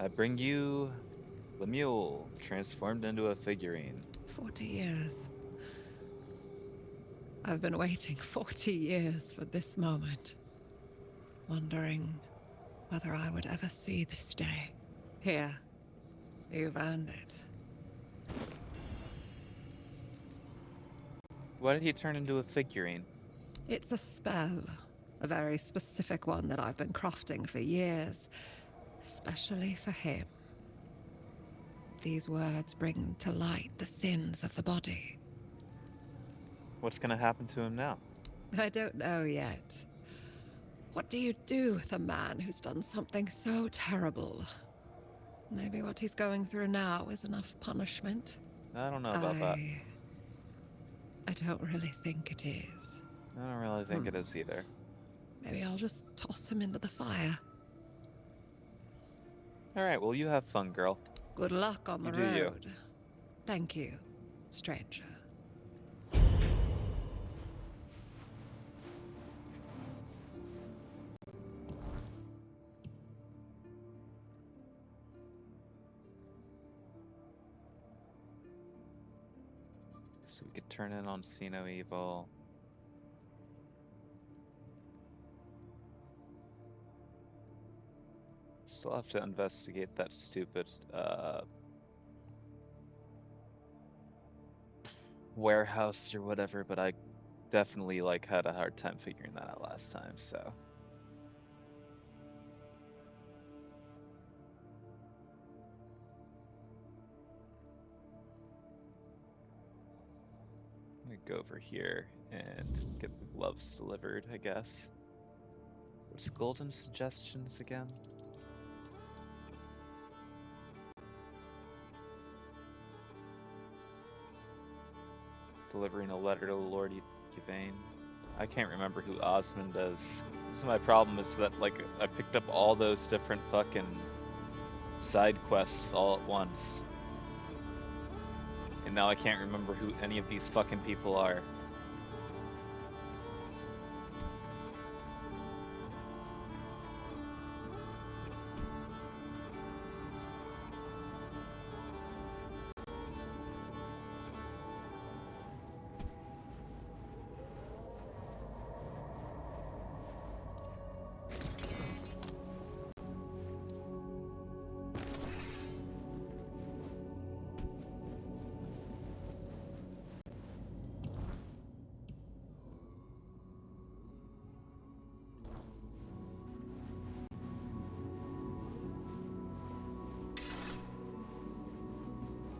I bring you the mule, transformed into a figurine. 40 years. I've been waiting 40 years for this moment. Wondering whether I would ever see this day. Here. You've earned it. Why did he turn into a figurine? It's a spell. A very specific one that I've been crafting for years. Especially for him. These words bring to light the sins of the body. What's gonna happen to him now? I don't know yet. What do you do with a man who's done something so terrible? Maybe what he's going through now is enough punishment. I don't know about that. I don't really think it is. I don't really think it is either. Maybe I'll just toss him into the fire. Alright, well, you have fun, girl. Good luck on the You do you. road. Thank you, stranger. So we could turn in on See No Evil. Still have to investigate that stupid warehouse or whatever, but I definitely had a hard time figuring that out last time, so go over here and get the gloves delivered, I guess. What's Golden Suggestions again? Delivering a letter to Lord Yvain. I can't remember who Osmond is. This is my problem, is that like I picked up all those different fucking side quests all at once. And now I can't remember who any of these fucking people are.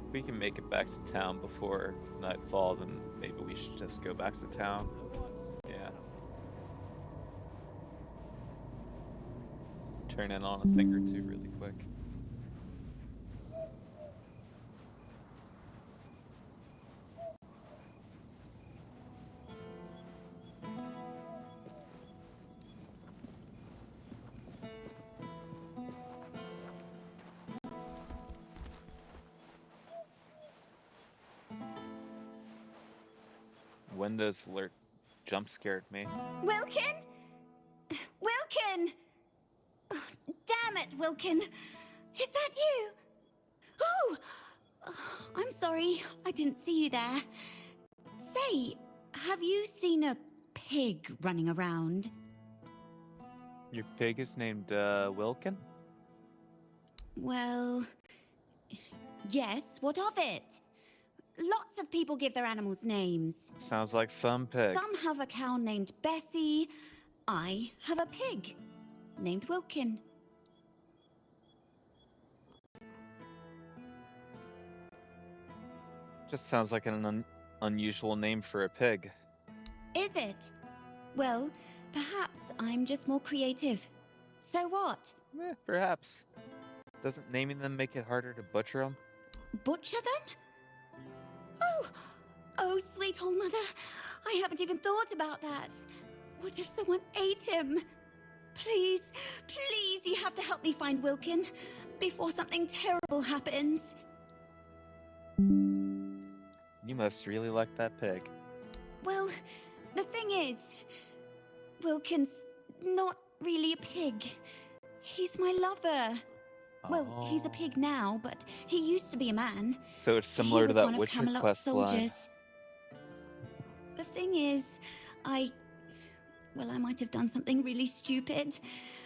If we can make it back to town before nightfall, then maybe we should just go back to town. Yeah. Turn in on a thing or two really quick. Windows alert jump scared me. Wilkin? Wilkin! Oh, damn it, Wilkin! Is that you? Oh! I'm sorry, I didn't see you there. Say, have you seen a pig running around? Your pig is named Wilkin? Well, yes, what of it? Lots of people give their animals names. Sounds like some pig. Some have a cow named Bessie. I have a pig named Wilkin. Just sounds like an unusual name for a pig. Is it? Well, perhaps I'm just more creative. So what? Perhaps. Doesn't naming them make it harder to butcher them? Butcher them? Oh, sweet old mother. I haven't even thought about that. What if someone ate him? Please, please, you have to help me find Wilkin before something terrible happens. You must really like that pig. Well, the thing is, Wilkin's not really a pig. He's my lover. Well, he's a pig now, but he used to be a man. So it's similar to that Witcher quest line. The thing is, I might have done something really stupid.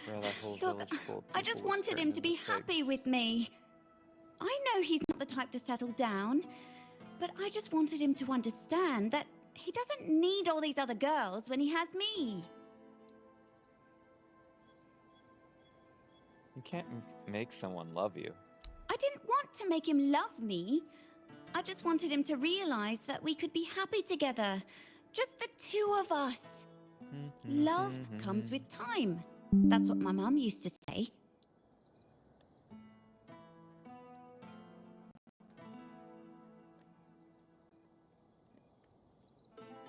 Bro, that whole Look, I just wanted him to be happy with me. I know he's not the type to settle down, but I just wanted him to understand that he doesn't need all these other girls when he has me. You can't make someone love you. I didn't want to make him love me. I just wanted him to realize that we could be happy together. Just the two of us. Love comes with time. That's what my mum used to say.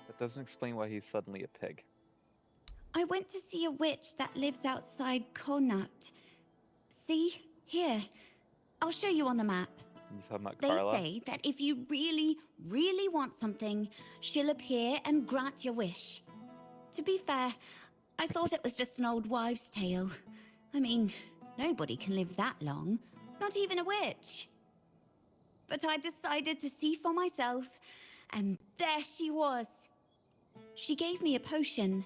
That doesn't explain why he's suddenly a pig. I went to see a witch that lives outside Connacht. See? Here. I'll show you on the map. You talking about They Carla? say that if you really, really want something, she'll appear and grant your wish. To be fair, I thought it was just an old wives' tale. I mean, nobody can live that long. Not even a witch. But I decided to see for myself, and there she was. She gave me a potion.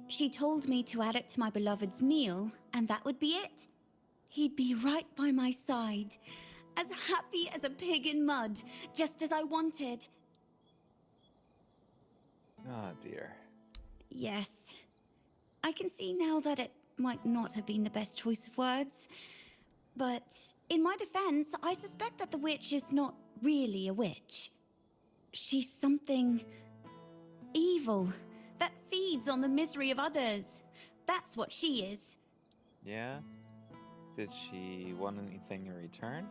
She told me to add it to my beloved's meal, and that would be it. He'd be right by my side, as happy as a pig in mud, just as I wanted. Oh dear. Yes. I can see now that it might not have been the best choice of words. But in my defense, I suspect that the witch is not really a witch. She's something evil, that feeds on the misery of others. That's what she is. Yeah? Did she want anything in return?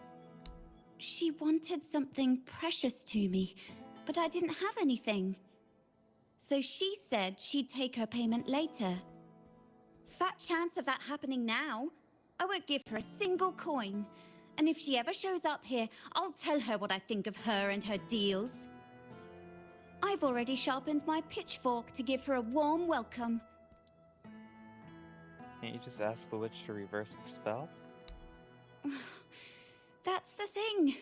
She wanted something precious to me, but I didn't have anything. So she said she'd take her payment later. Fat chance of that happening now. I won't give her a single coin. And if she ever shows up here, I'll tell her what I think of her and her deals. I've already sharpened my pitchfork to give her a warm welcome. Can't you just ask the witch to reverse the spell? That's the thing.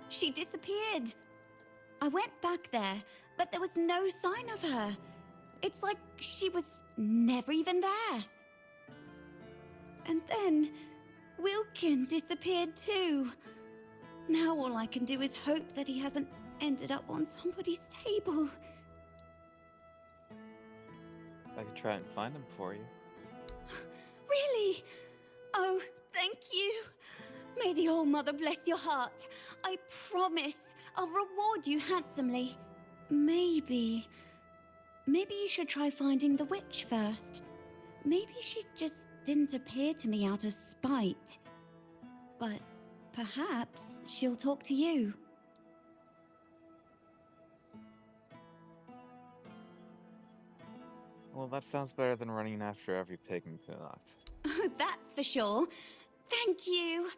She disappeared. I went back there, but there was no sign of her. It's like she was never even there. And then Wilkin disappeared too. Now all I can do is hope that he hasn't ended up on somebody's table. I could try and find him for you. Really? Oh, thank you. May the All-Mother bless your heart. I promise I'll reward you handsomely. Maybe you should try finding the witch first. Maybe she just didn't appear to me out of spite. But perhaps she'll talk to you. Well, that sounds better than running after every pig in Kunakt. Oh, that's for sure. Thank you.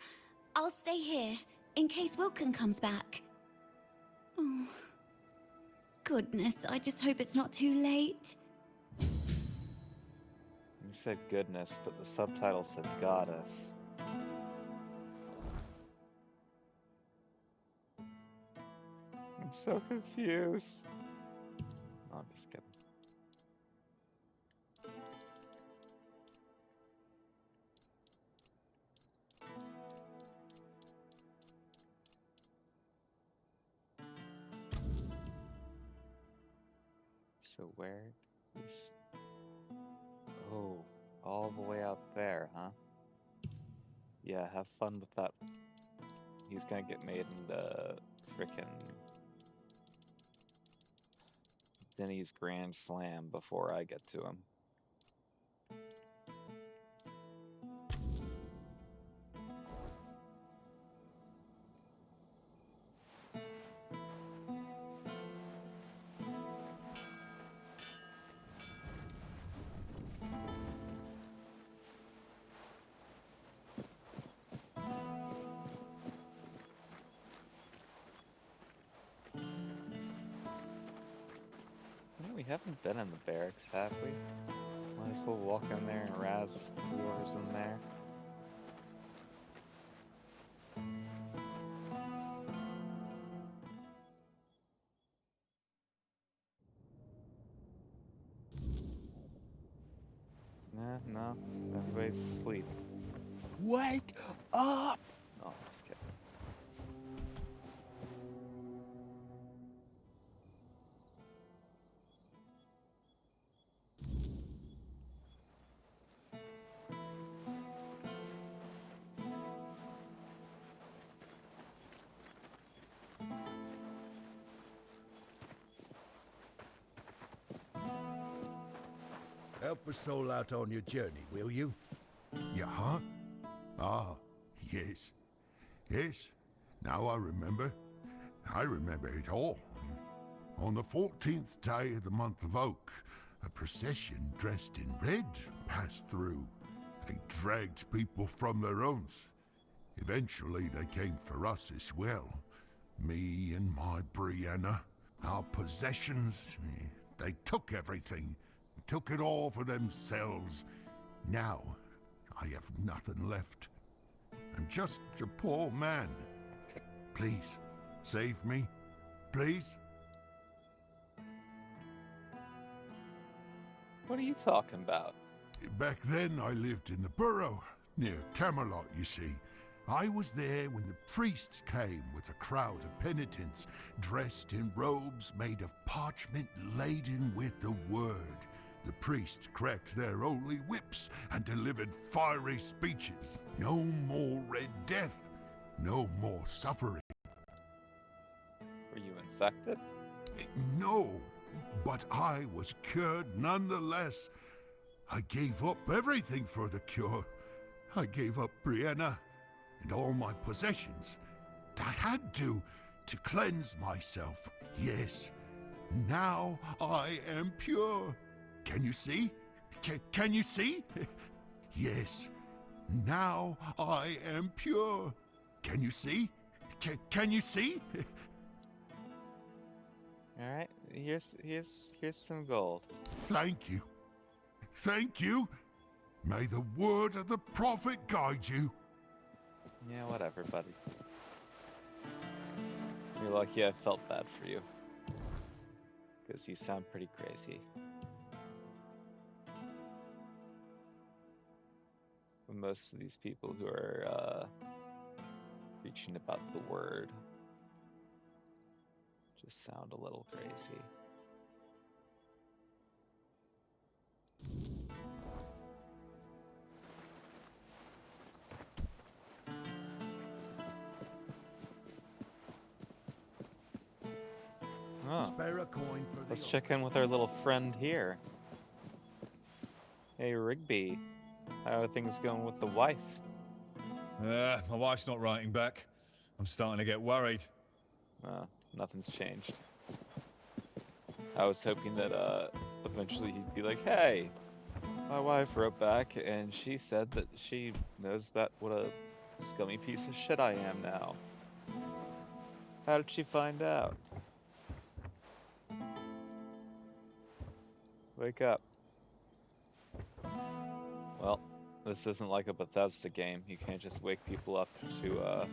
I'll stay here in case Wilkin comes back. Oh, goodness, I just hope it's not too late. You said goodness, but the subtitle said goddess. I'm so confused. No, I'm just kidding. So where is... Oh, all the way out there, huh? Yeah, have fun with that. He's gonna get made into frickin' Denny's Grand Slam before I get to him. We haven't been in the barracks, have we? Might as well walk in there and razz whoever's in there. No, everybody's asleep. Wake up! No, I'm just kidding. Help a soul out on your journey, will you? Yeah, huh? Ah, yes. Yes, now I remember. I remember it all. On the 14th day of the month of Oak, a procession dressed in red passed through. They dragged people from their homes. Eventually they came for us as well. Me and my Brianna, our possessions. They took everything. Took it all for themselves. Now, I have nothing left. I'm just a poor man. Please, save me. Please? What are you talking about? Back then, I lived in the borough, near Camelot, you see. I was there when the priests came with a crowd of penitents, dressed in robes made of parchment laden with the word. The priests cracked their holy whips and delivered fiery speeches. No more Red Death, no more suffering. Were you infected? No, but I was cured nonetheless. I gave up everything for the cure. I gave up Brianna and all my possessions. I had to cleanse myself. Yes, now I am pure. Can you see? Can you see? Yes, now I am pure. Can you see? Can you see? All right, here's some gold. Thank you. Thank you. May the word of the prophet guide you. Yeah, whatever, buddy. You're lucky I felt bad for you. Because you sound pretty crazy. But most of these people who are preaching about the word just sound a little crazy. Oh, Spare a coin for let's check in with our little friend here. Hey Rigby, how are things going with the wife? My wife's not writing back. I'm starting to get worried. Nothing's changed. I was hoping that eventually he'd be like, hey, my wife wrote back and she said that she knows about what a scummy piece of shit I am now. How did she find out? Wake up. Well, this isn't like a Bethesda game. You can't just wake people up to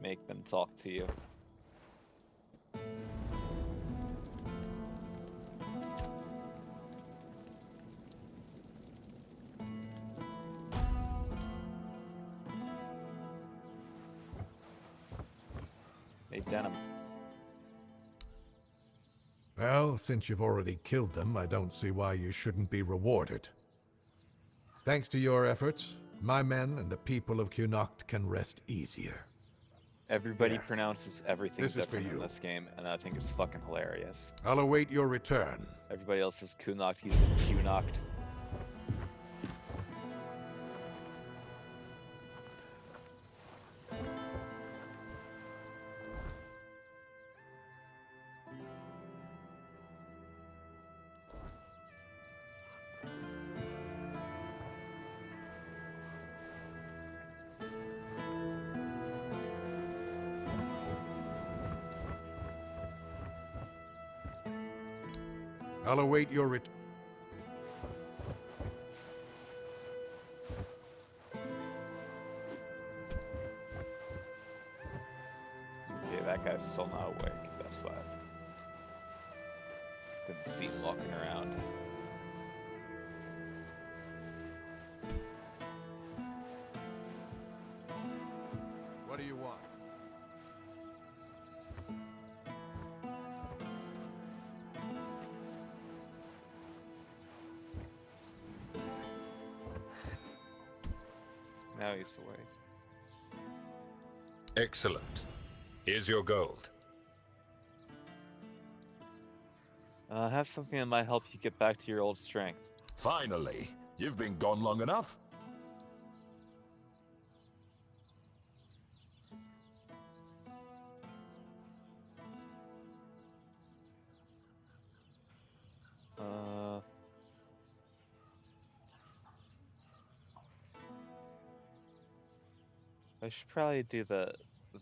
make them talk to you. Hey, Denim. Well, since you've already killed them, I don't see why you shouldn't be rewarded. Thanks to your efforts, my men and the people of Connacht can rest easier. Everybody pronounces everything This is for different in you. this game, and I think it's fucking hilarious. I'll await your return. Everybody else is Connacht, he's in Connacht. I'll await your return. Okay, that guy's still not awake, that's why. Didn't see him walking around. What do you want? Now he's awake. Excellent. Here's your gold. I have something that might help you get back to your old strength. Finally. You've been gone long enough. I should probably do the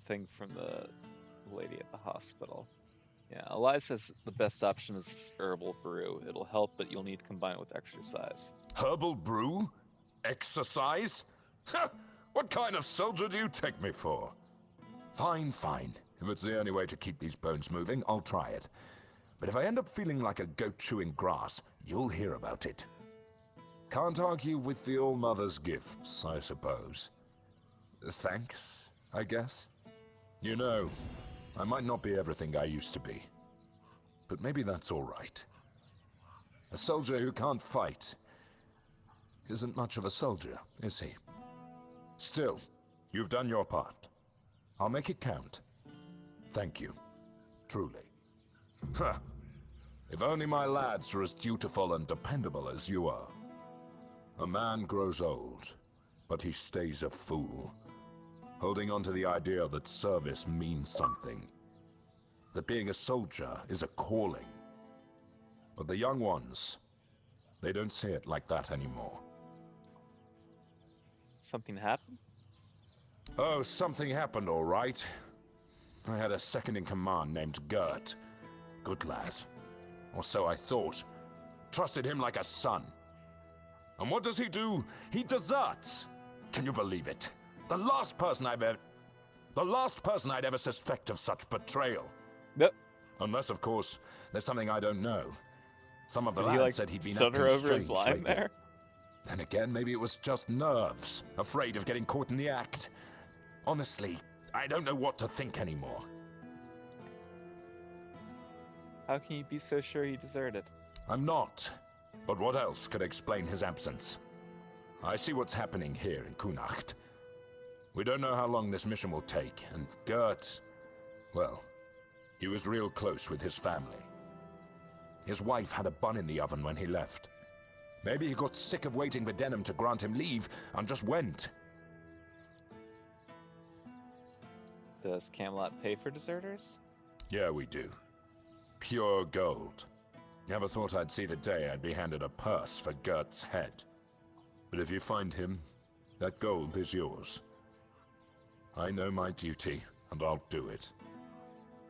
thing from the lady at the hospital. Yeah, Elias says the best option is this herbal brew. It'll help, but you'll need to combine it with exercise. Herbal brew? Exercise? What kind of soldier do you take me for? Fine, fine. If it's the only way to keep these bones moving, I'll try it. But if I end up feeling like a goat chewing grass, you'll hear about it. Can't argue with the All-Mother's gifts, I suppose. Thanks, I guess. You know, I might not be everything I used to be. But maybe that's all right. A soldier who can't fight isn't much of a soldier, is he? Still, you've done your part. I'll make it count. Thank you. Truly. Huh. If only my lads were as dutiful and dependable as you are. A man grows old, but he stays a fool, holding on to the idea that service means something, that being a soldier is a calling. But the young ones, they don't see it like that anymore. Something happened? Oh, something happened, all right. I had a second-in-command named Gert. Good lad. Or so I thought. Trusted him like a son. And what does he do? He deserts! Can you believe it? The last person I'd ever suspect of such betrayal. Yep. Unless, of course, there's something I don't know. Some of the Did he, lads like, said he'd been stutter acting over his strange line lately. there? Then again, maybe it was just nerves, afraid of getting caught in the act. Honestly, I don't know what to think anymore. How can you be so sure he deserted? I'm not. But what else could explain his absence? I see what's happening here in Kunacht. We don't know how long this mission will take, and Gert, well, he was real close with his family. His wife had a bun in the oven when he left. Maybe he got sick of waiting for Denham to grant him leave and just went. Does Camelot pay for deserters? Yeah, we do. Pure gold. Never thought I'd see the day I'd be handed a purse for Gert's head. But if you find him, that gold is yours. I know my duty, and I'll do it.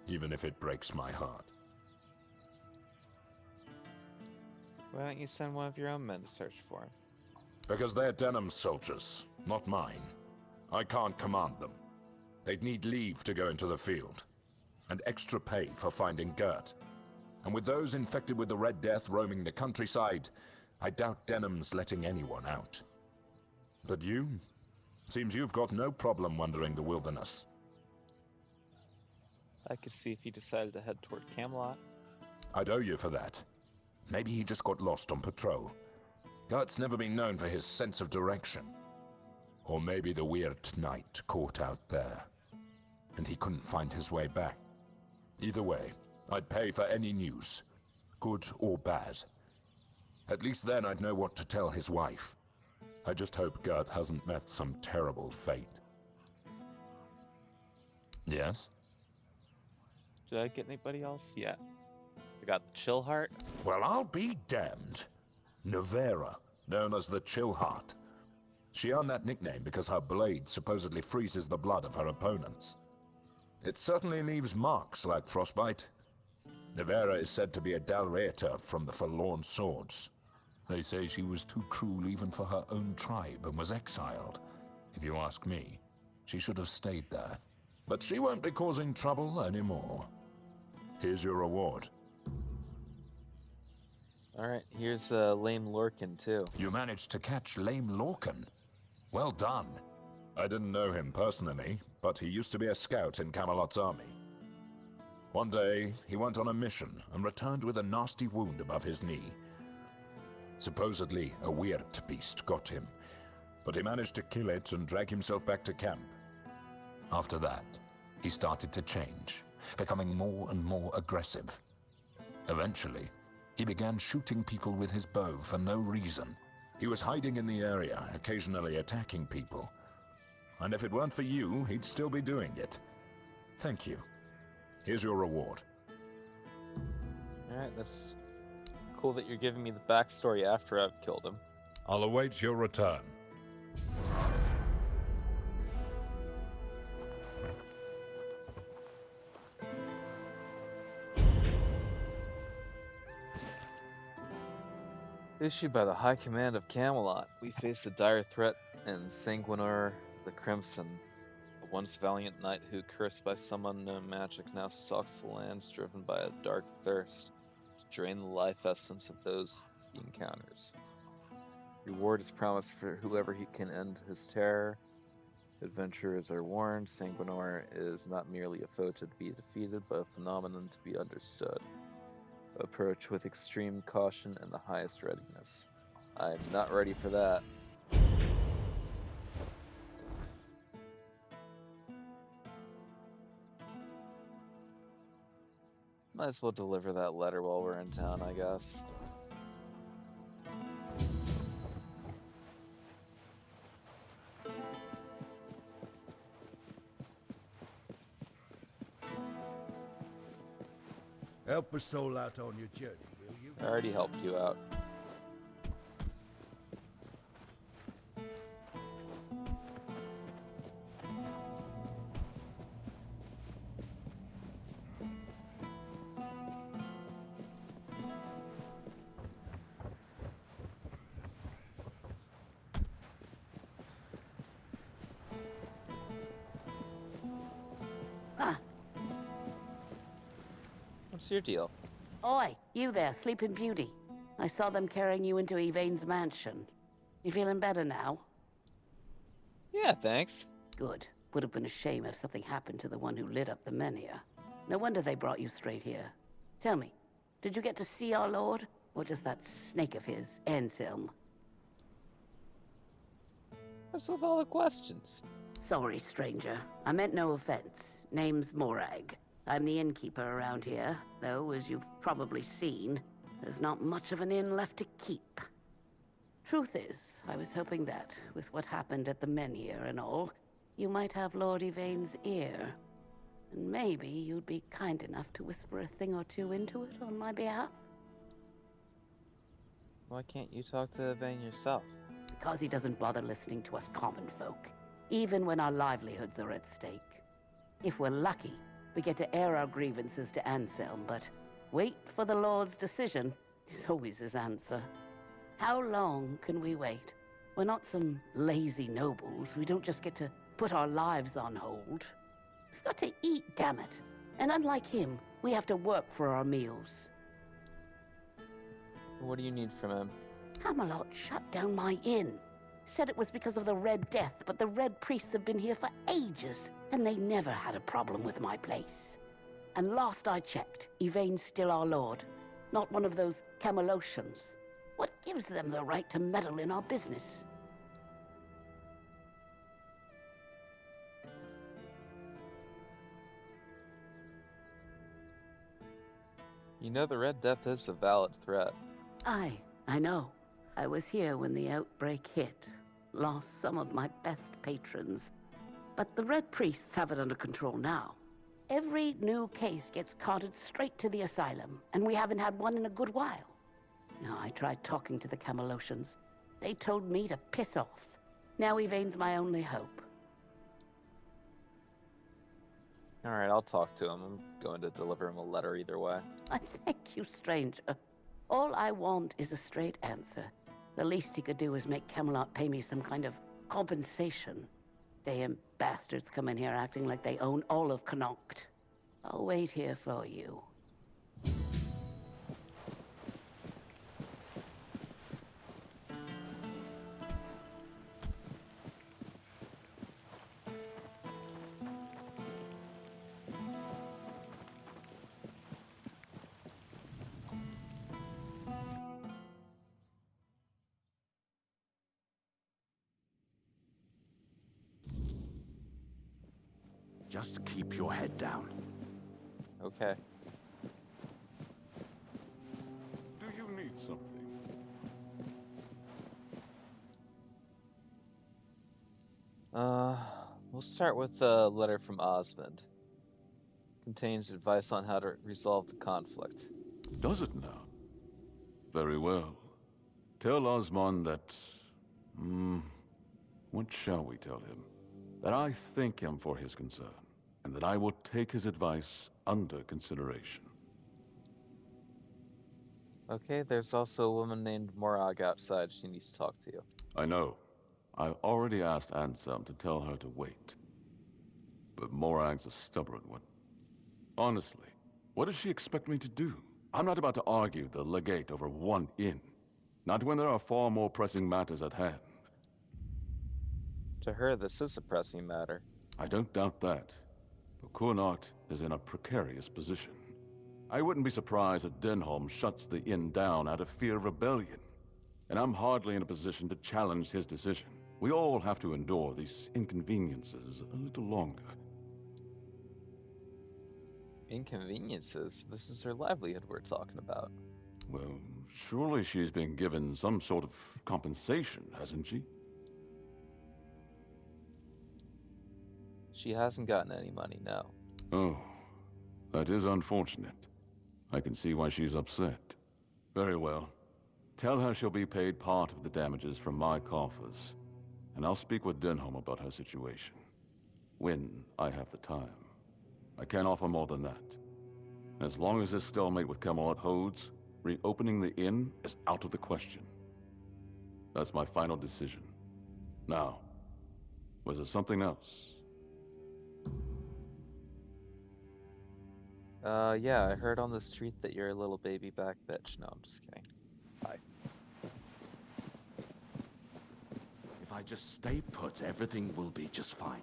Even if it breaks my heart. Why don't you send one of your own men to search for him? Because they're Denham's soldiers, not mine. I can't command them. They'd need leave to go into the field. And extra pay for finding Gert. And with those infected with the Red Death roaming the countryside, I doubt Denham's letting anyone out. But you? Seems you've got no problem wandering the wilderness. I could see if he decided to head toward Camelot. I'd owe you for that. Maybe he just got lost on patrol. Gert's never been known for his sense of direction. Or maybe the weird night caught out there, and he couldn't find his way back. Either way, I'd pay for any news, good or bad. At least then I'd know what to tell his wife. I just hope Gert hasn't met some terrible fate. Yes? Did I get anybody else? Yeah. I got the Chill Heart. Well, I'll be damned. Nevera, known as the Chill Heart. She earned that nickname because her blade supposedly freezes the blood of her opponents. It certainly leaves marks like frostbite. Nevera is said to be a Dalreator from the Forlorn Swords. They say she was too cruel even for her own tribe and was exiled. If you ask me, she should have stayed there. But she won't be causing trouble anymore. Here's your reward. Alright, here's Lame Lorcan too. You managed to catch Lame Lorcan? Well done. I didn't know him personally, but he used to be a scout in Camelot's army. One day, he went on a mission and returned with a nasty wound above his knee. Supposedly, a weird beast got him, but he managed to kill it and drag himself back to camp. After that, he started to change, becoming more and more aggressive. Eventually, he began shooting people with his bow for no reason. He was hiding in the area, occasionally attacking people. And if it weren't for you, he'd still be doing it. Thank you. Here's your reward. Alright, that's cool that you're giving me the backstory after I've killed him. I'll await your return. Issued by the High Command of Camelot, we face a dire threat in Sanguinor the Crimson, a once valiant knight who, cursed by some unknown magic, now stalks the lands driven by a dark thirst to drain the life essence of those he encounters. Reward is promised for whoever he can end his terror. Adventurers are warned, Sanguinor is not merely a foe to be defeated, but a phenomenon to be understood. Approach with extreme caution and the highest readiness. I'm not ready for that. Might as well deliver that letter while we're in town, I guess. Help a soul out on your journey, will you? I already helped you out. What's your deal? Oi, you there, Sleeping Beauty. I saw them carrying you into Yvain's mansion. You feeling better now? Yeah, thanks. Good. Would have been a shame if something happened to the one who lit up the Menhir. No wonder they brought you straight here. Tell me, did you get to see our lord? Or just that snake of his, Anselm? What's with all the questions? Sorry, stranger. I meant no offense. Name's Morag. I'm the innkeeper around here, though, as you've probably seen, there's not much of an inn left to keep. Truth is, I was hoping that, with what happened at the Menhir and all, you might have Lord Yvain's ear. And maybe you'd be kind enough to whisper a thing or two into it on my behalf? Why can't you talk to Yvain yourself? Because he doesn't bother listening to us common folk, even when our livelihoods are at stake. If we're lucky, we get to air our grievances to Anselm, but wait for the Lord's decision is always his answer. How long can we wait? We're not some lazy nobles. We don't just get to put our lives on hold. We've got to eat, damn it. And unlike him, we have to work for our meals. What do you need from him? Camelot shut down my inn. Said it was because of the Red Death, but the Red Priests have been here for ages, and they never had a problem with my place. And last I checked, Yvain's still our lord, not one of those Camelotians. What gives them the right to meddle in our business? You know the Red Death is a valid threat. Aye, I know. I was here when the outbreak hit. Lost some of my best patrons. But the Red Priests have it under control now. Every new case gets carted straight to the asylum, and we haven't had one in a good while. Now, I tried talking to the Camelotians. They told me to piss off. Now Yvain's my only hope. Alright, I'll talk to him. I'm going to deliver him a letter either way. I thank you, stranger. All I want is a straight answer. The least he could do is make Camelot pay me some kind of compensation. Damn bastards come in here acting like they own all of Connacht. I'll wait here for you. Just keep your head down. Okay. Do you need something? We'll start with a letter from Osmond. Contains advice on how to resolve the conflict. Does it now? Very well. Tell Osmond that... what shall we tell him? That I thank him for his concern, and that I will take his advice under consideration. Okay, there's also a woman named Morag outside. She needs to talk to you. I know. I already asked Anselm to tell her to wait. But Morag's a stubborn one. Honestly, what does she expect me to do? I'm not about to argue the legate over one inn. Not when there are far more pressing matters at hand. To her, this is a pressing matter. I don't doubt that. But Connacht is in a precarious position. I wouldn't be surprised if Denholm shuts the inn down out of fear of rebellion. And I'm hardly in a position to challenge his decision. We all have to endure these inconveniences a little longer. Inconveniences? This is her livelihood we're talking about. Well, surely she's been given some sort of compensation, hasn't she? She hasn't gotten any money, no. Oh, that is unfortunate. I can see why she's upset. Very well. Tell her she'll be paid part of the damages from my coffers, and I'll speak with Denholm about her situation. When I have the time. I can't offer more than that. As long as this stalemate with Camelot holds, reopening the inn is out of the question. That's my final decision. Now, was there something else? Yeah, I heard on the street that you're a little baby back bitch. No, I'm just kidding. Bye. If I just stay put, everything will be just fine.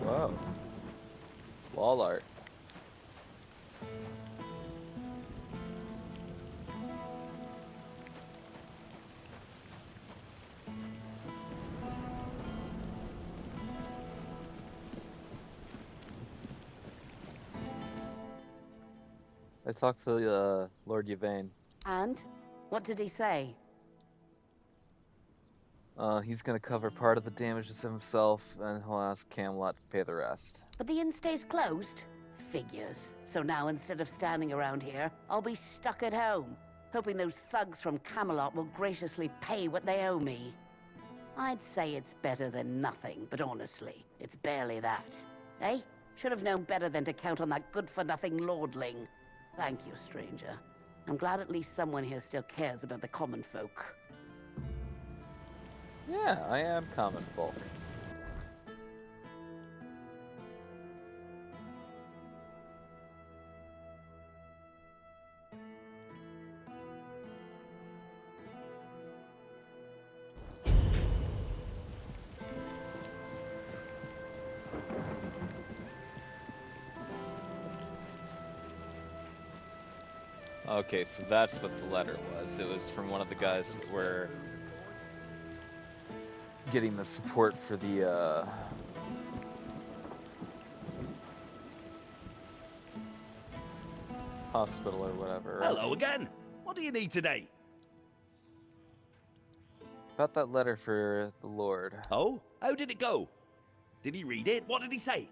Whoa. Wall art. I talked to Lord Yvain. And? What did he say? He's gonna cover part of the damages himself, and he'll ask Camelot to pay the rest. But the inn stays closed? Figures. So now instead of standing around here, I'll be stuck at home, hoping those thugs from Camelot will graciously pay what they owe me. I'd say it's better than nothing, but honestly, it's barely that. Eh? Should have known better than to count on that good-for-nothing lordling. Thank you, stranger. I'm glad at least someone here still cares about the common folk. Yeah, I am common folk. Okay, so that's what the letter was. It was from one of the guys that were getting the support for the hospital or whatever. Right? Hello again. What do you need today? About that letter for the Lord. Oh? How did it go? Did he read it? What did he say?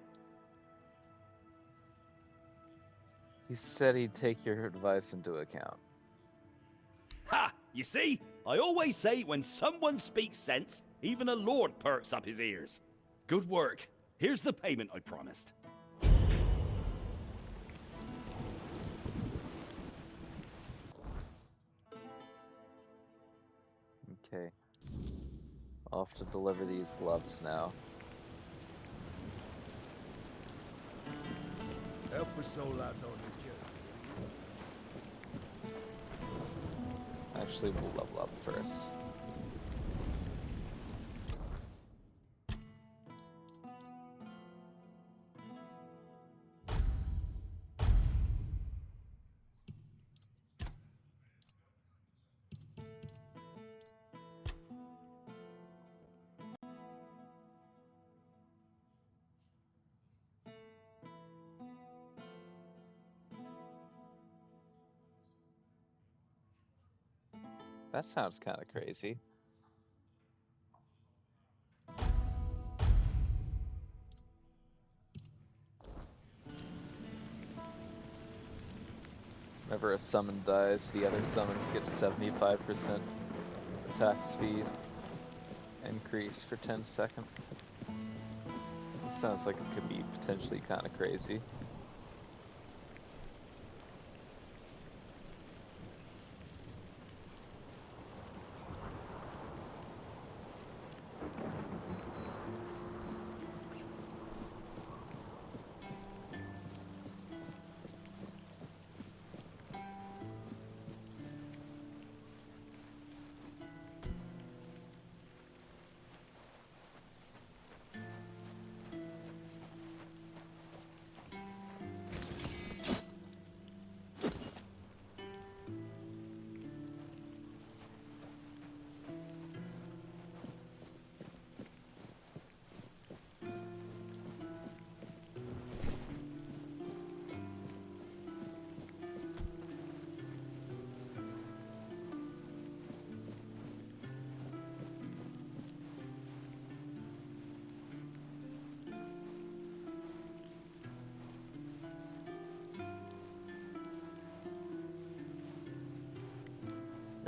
He said he'd take your advice into account. Ha! You see? I always say when someone speaks sense, even a lord perks up his ears. Good work. Here's the payment I promised. Okay. Off to deliver these gloves now. Help us all out on Actually, we'll level up first. That sounds kind of crazy. Whenever a summon dies, the other summons get 75% attack speed increase for 10 seconds. This sounds like it could be potentially kind of crazy.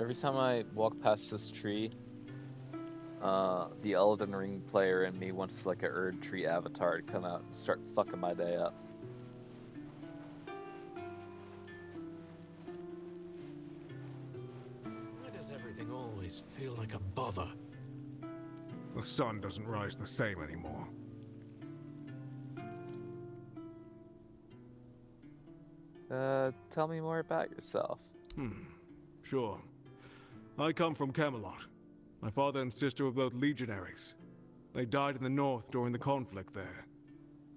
Every time I walk past this tree, the Elden Ring player in me wants like a Erd Tree avatar to come out and start fucking my day up. Why does everything always feel like a bother? The sun doesn't rise the same anymore. Tell me more about yourself. Sure. I come from Camelot. My father and sister were both legionaries. They died in the north during the conflict there.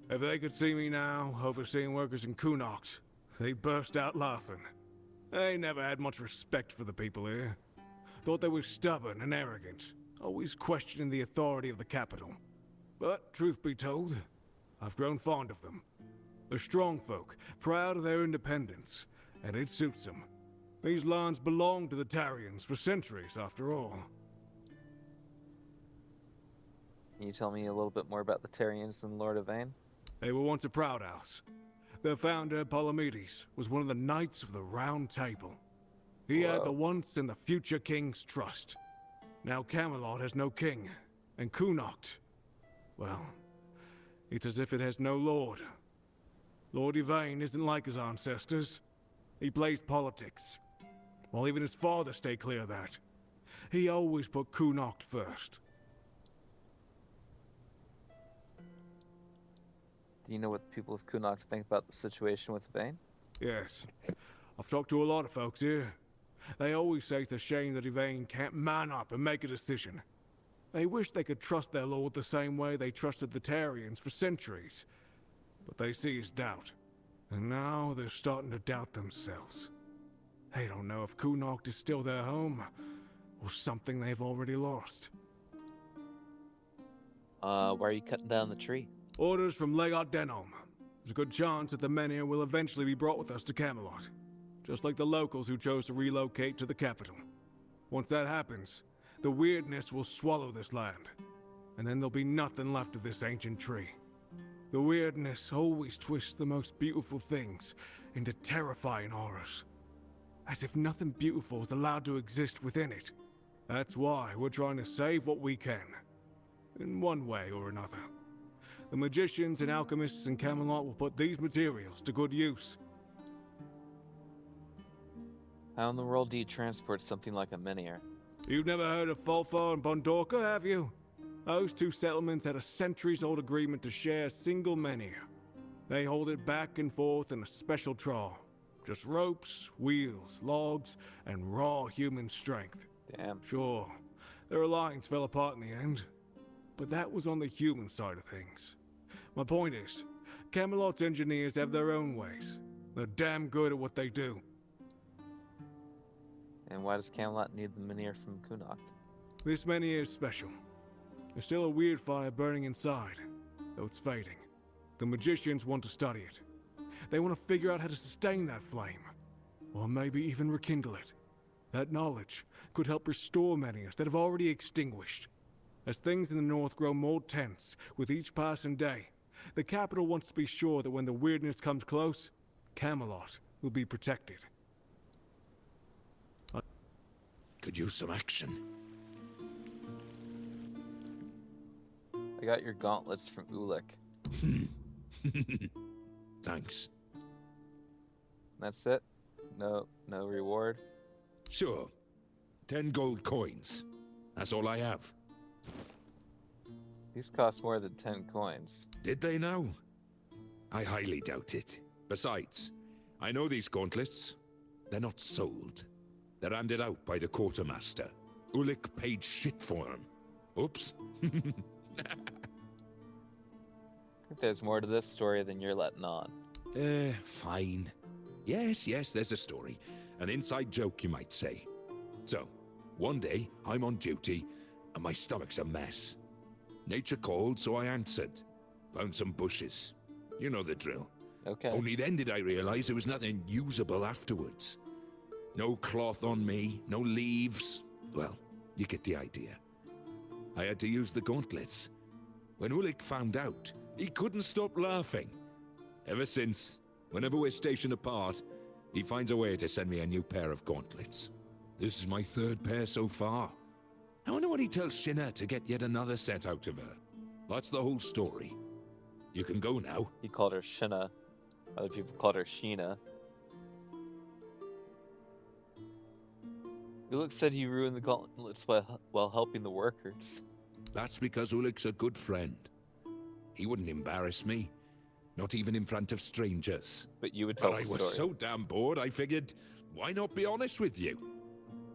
If they could see me now, overseeing workers in Connacht, they'd burst out laughing. They never had much respect for the people here. Thought they were stubborn and arrogant, always questioning the authority of the capital. But, truth be told, I've grown fond of them. They're strong folk, proud of their independence, and it suits them. These lands belonged to the Tarians for centuries, after all. Can you tell me a little bit more about the Tarians and Lord Yvain? They were once a proud house. Their founder, Palamedes, was one of the Knights of the Round Table. He had the once and the future king's trust. Now Camelot has no king, and Connacht, well, it's as if it has no lord. Lord Yvain isn't like his ancestors. He plays politics. While even his father stayed clear of that. He always put Connacht first. Do you know what the people of Connacht think about the situation with Yvain? Yes. I've talked to a lot of folks here. They always say it's a shame that Yvain can't man up and make a decision. They wish they could trust their lord the same way they trusted the Tarians for centuries. But they see his doubt. And now they're starting to doubt themselves. They don't know if Connacht is still their home, or something they've already lost. Why are you cutting down the tree? Orders from Legat Denom. There's a good chance that the men here will eventually be brought with us to Camelot. Just like the locals who chose to relocate to the capital. Once that happens, the weirdness will swallow this land. And then there'll be nothing left of this ancient tree. The weirdness always twists the most beautiful things into terrifying horrors. As if nothing beautiful is allowed to exist within it. That's why we're trying to save what we can. In one way or another. The magicians and alchemists in Camelot will put these materials to good use. How in the world do you transport something like a menhir? You've never heard of Fulfar and Bondorka, have you? Those two settlements had a centuries-old agreement to share a single menhir. They hold it back and forth in a special trawl. Just ropes, wheels, logs, and raw human strength. Damn. Sure, their alliance fell apart in the end. But that was on the human side of things. My point is, Camelot's engineers have their own ways. They're damn good at what they do. And why does Camelot need the menhir from Connacht? This menhir is special. There's still a weird fire burning inside, though it's fading. The magicians want to study it. They want to figure out how to sustain that flame, or maybe even rekindle it. That knowledge could help restore menhirs that have already extinguished. As things in the north grow more tense with each passing day, the capital wants to be sure that when the weirdness comes close, Camelot will be protected. Could use some action. I got your gauntlets from Ulick. Thanks. That's it? No reward? Sure. 10 gold coins. That's all I have. These cost more than 10 coins. Did they now? I highly doubt it. Besides, I know these gauntlets. They're not sold. They're handed out by the quartermaster. Ulick paid shit for them. Oops. I think there's more to this story than you're letting on. Fine. Yes, there's a story. An inside joke, you might say. So, one day, I'm on duty, and my stomach's a mess. Nature called, so I answered. Found some bushes. You know the drill. Okay. Only then did I realize there was nothing usable afterwards. No cloth on me, no leaves. Well, you get the idea. I had to use the gauntlets. When Ulick found out, he couldn't stop laughing. Ever since, whenever we're stationed apart, he finds a way to send me a new pair of gauntlets. This is my third pair so far. I wonder what he tells Shinna to get yet another set out of her. That's the whole story. You can go now. He called her Shinna. Other people called her Sheena. Ulik said he ruined the gauntlets while helping the workers. That's because Ulik's a good friend. He wouldn't embarrass me. Not even in front of strangers. But you would tell the story. I was so damn bored, I figured, why not be honest with you?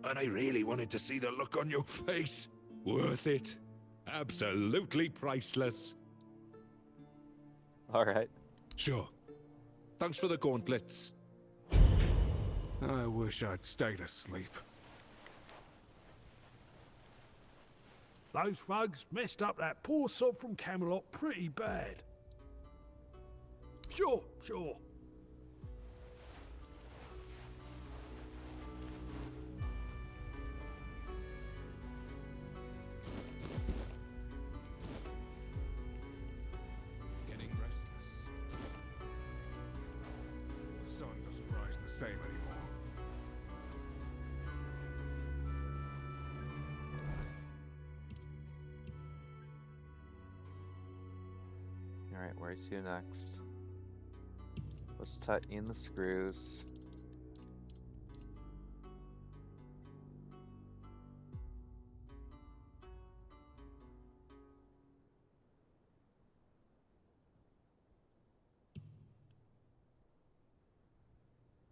And I really wanted to see the look on your face. Worth it. Absolutely priceless. Alright. Sure. Thanks for the gauntlets. I wish I'd stayed asleep. Those thugs messed up that poor sod from Camelot pretty bad. Sure. Getting restless. The sun doesn't rise the same anymore. Alright, where to next? Let's tighten the screws.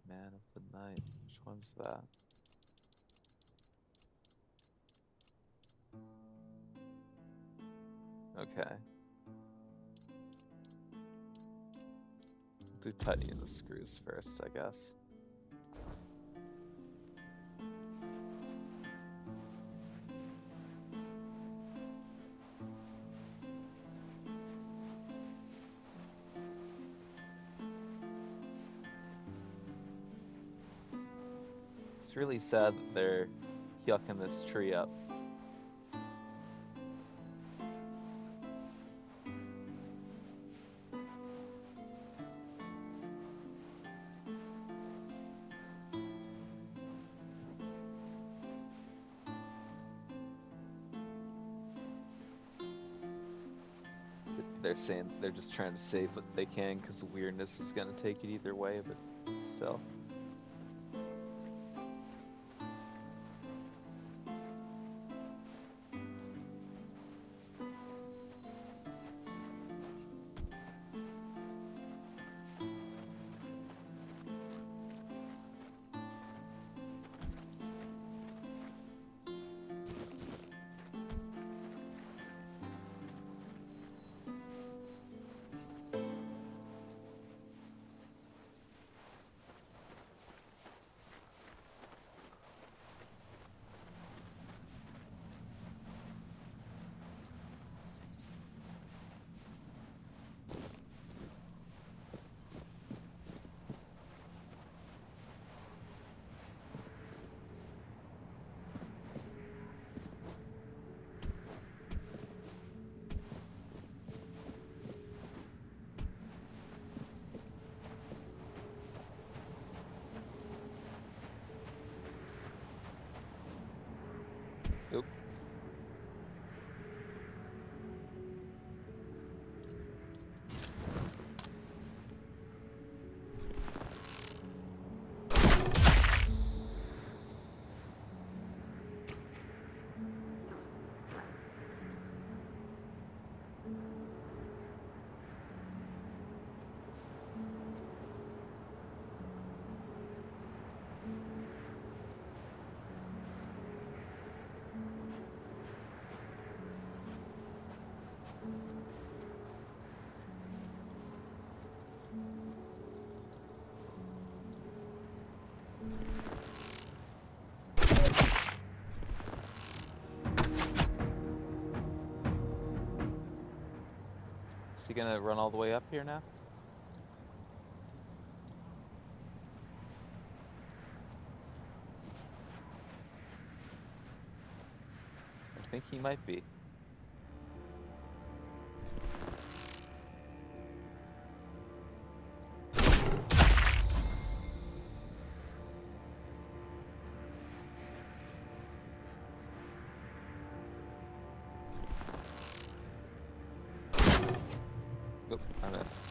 Man of the Night. Which one's that? Okay. Do tightening the screws first, I guess. It's really sad that they're yucking this tree up. They're saying they're just trying to save what they can because the weirdness is going to take it either way, but still. Oop. Is he gonna run all the way up here now? I think he might be. Oop, I missed.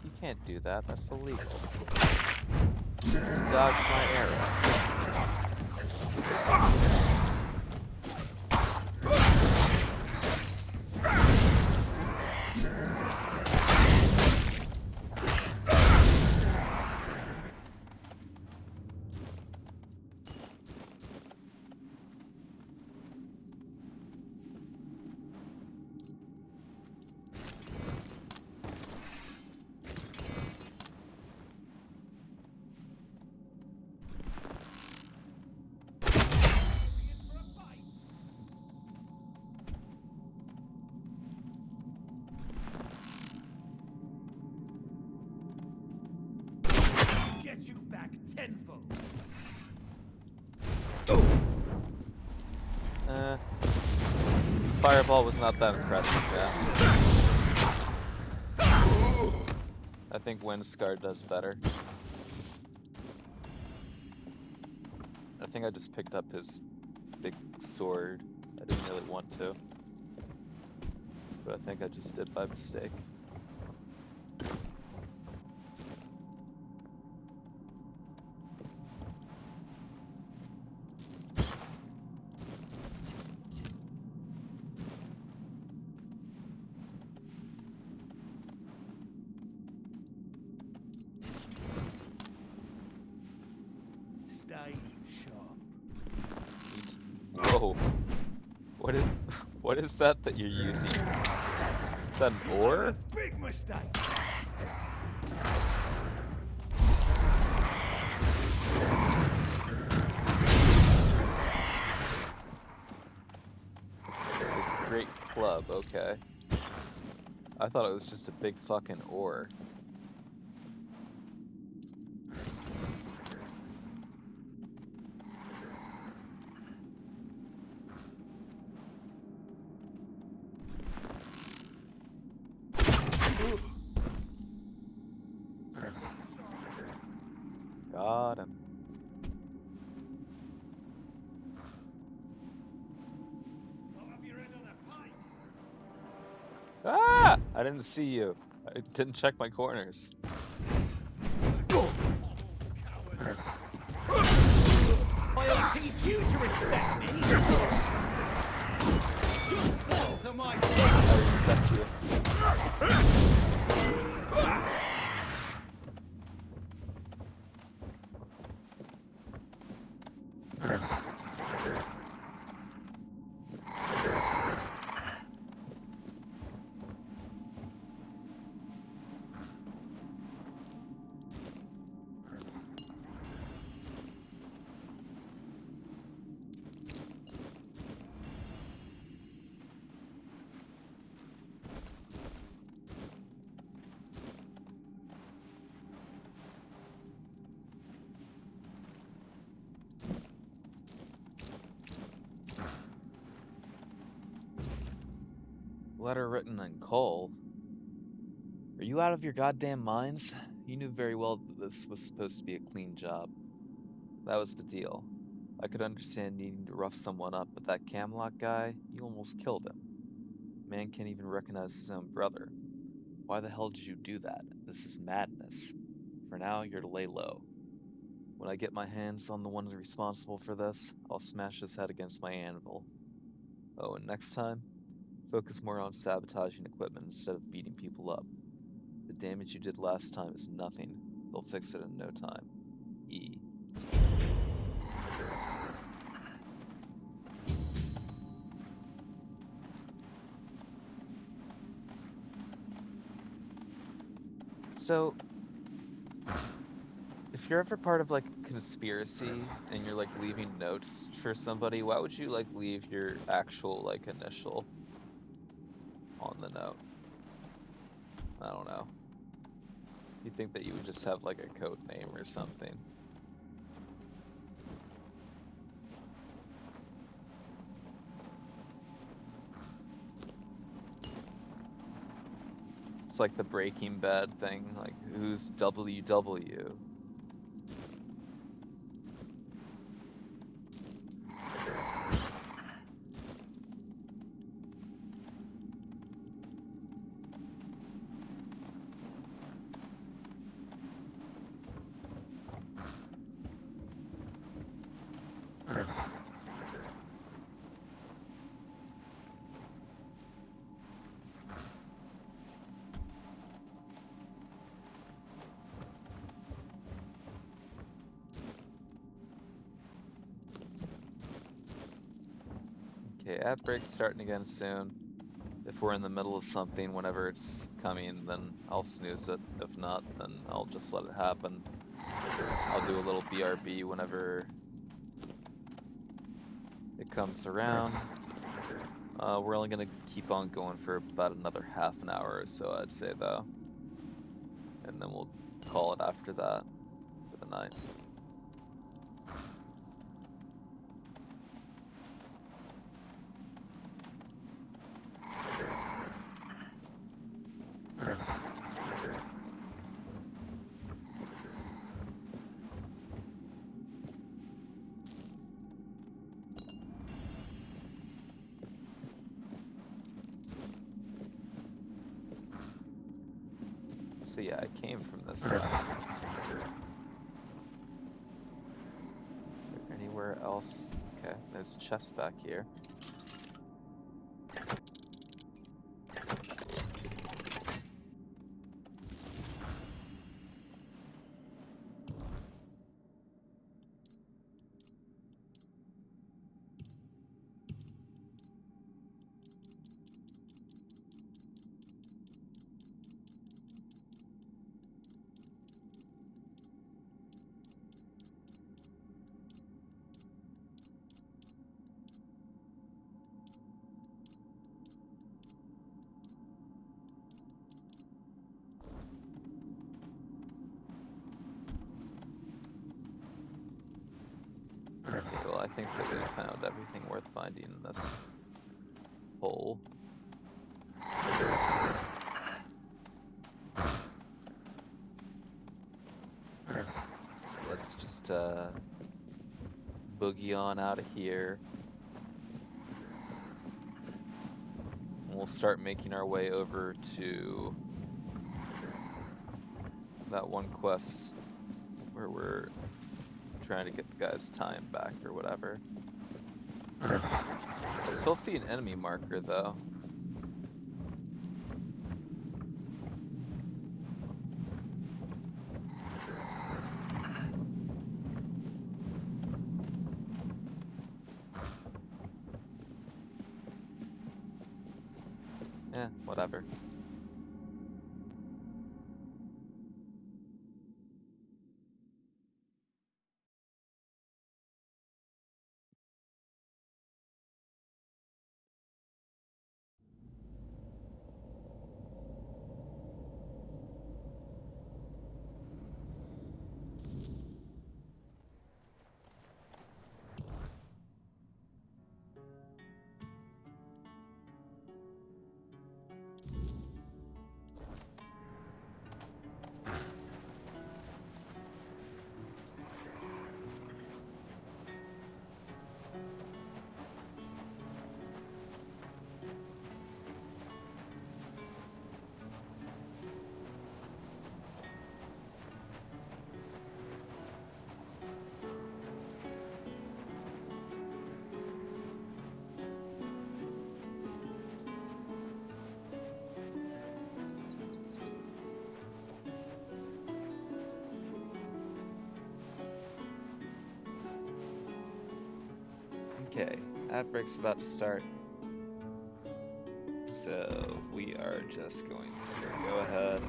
You can't do that, that's illegal. Dodge my arrow. Get you back tenfold. Fireball was not that impressive, yeah. I think Windscar does better. I think I just picked up his big sword. I didn't really want to. But I think I just did by mistake. Stay sharp. Whoa. What is that you're using? Is that an ore? Big mistake. It's a great club, okay. I thought it was just a big fucking ore. Got him. Ah! I didn't see you. I didn't check my corners. I'll teach you to respect me. To my I respect you. Letter written in coal? Are you out of your goddamn minds? You knew very well that this was supposed to be a clean job. That was the deal. I could understand needing to rough someone up, but that Camelot guy, you almost killed him. Man can't even recognize his own brother. Why the hell did you do that? This is madness. For now, you're to lay low. When I get my hands on the one responsible for this, I'll smash his head against my anvil. Oh, and next time, focus more on sabotaging equipment instead of beating people up. The damage you did last time is nothing. They'll fix it in no time. E. So, if you're ever part of like a conspiracy and you're like leaving notes for somebody, why would you like leave your actual like initial on the note? I don't know. You think that you would just have like a code name or something. It's like the Breaking Bad thing, like who's WW? Okay, ad break's starting again soon. If we're in the middle of something, whenever it's coming, then I'll snooze it. If not, then I'll just let it happen. I'll do a little BRB whenever it comes around. We're only gonna keep on going for about another half an hour or so, I'd say, though. And then we'll call it after that for the night. So yeah, I came from this route. Is there anywhere else? Okay, there's a chest back here. Well, I think that we found everything worth finding in this hole. So let's just boogie on out of here. And we'll start making our way over to that one quest where we're trying to get the guy's time back or whatever. I still see an enemy marker though. Yeah, whatever. Okay, ad break's about to start. So we are just going to go ahead.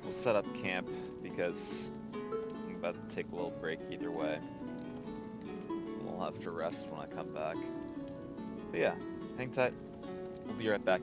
We'll set up camp because I'm about to take a little break either way. We'll have to rest when I come back. But yeah, hang tight. We'll be right back.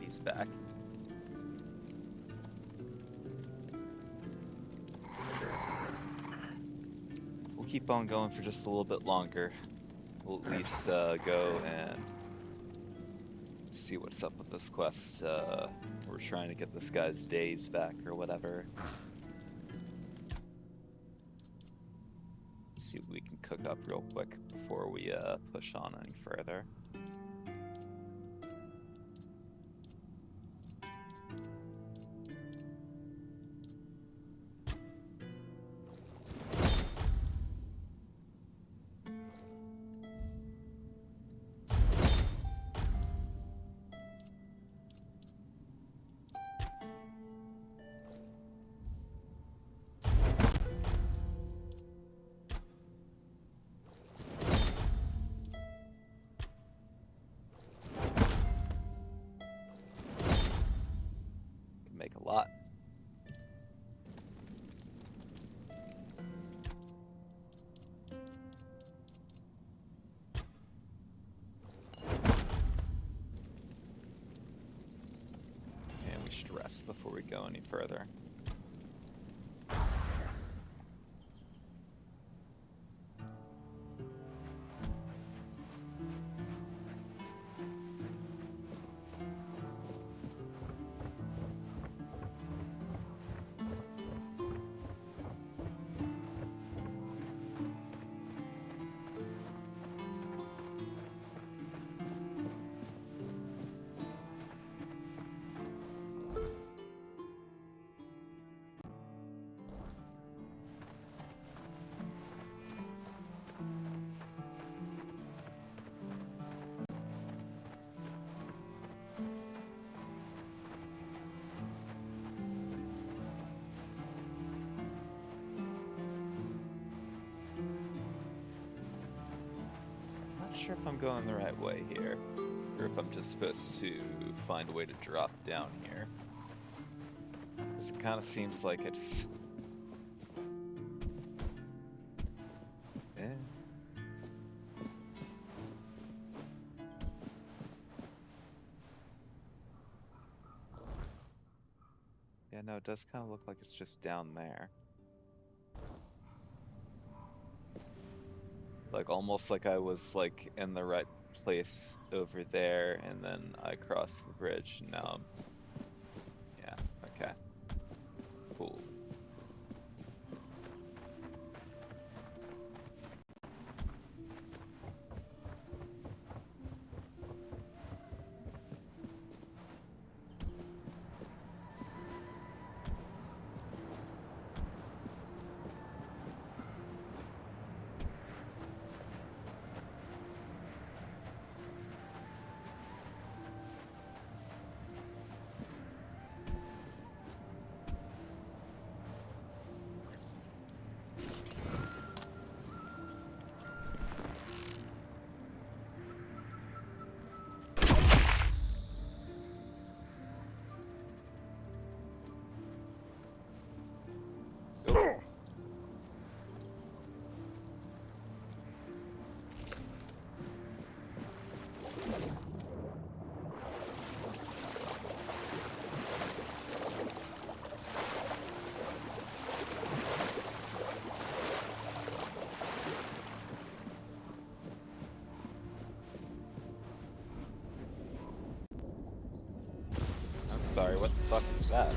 he's back. We'll keep on going for just a little bit longer. We'll at least go and see what's up with this quest. We're trying to get this guy's days back or whatever. See what we can cook up real quick before we push on any further. Make a lot. And we should rest before we go any further. Not sure if I'm going the right way here, or if I'm just supposed to find a way to drop down here. Because it kind of seems like it's... Yeah, no, it does kind of look like it's just down there. Like, almost like I was, like, in the right place over there, and then I crossed the bridge, and now I'm... Yeah, okay. Cool. Sorry, what the fuck is that?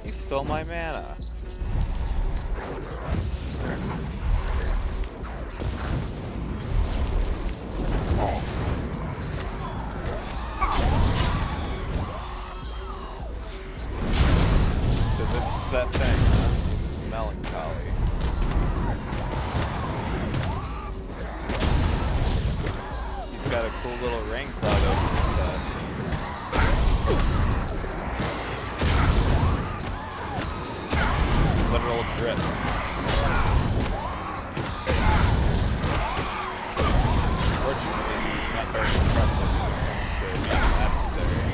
He stole my mana. So this is that thing, huh? This is melancholy. Got a cool little rain cloud over his head. Literal drip. Fortunately, he's not very impressive when it comes to being an adversary.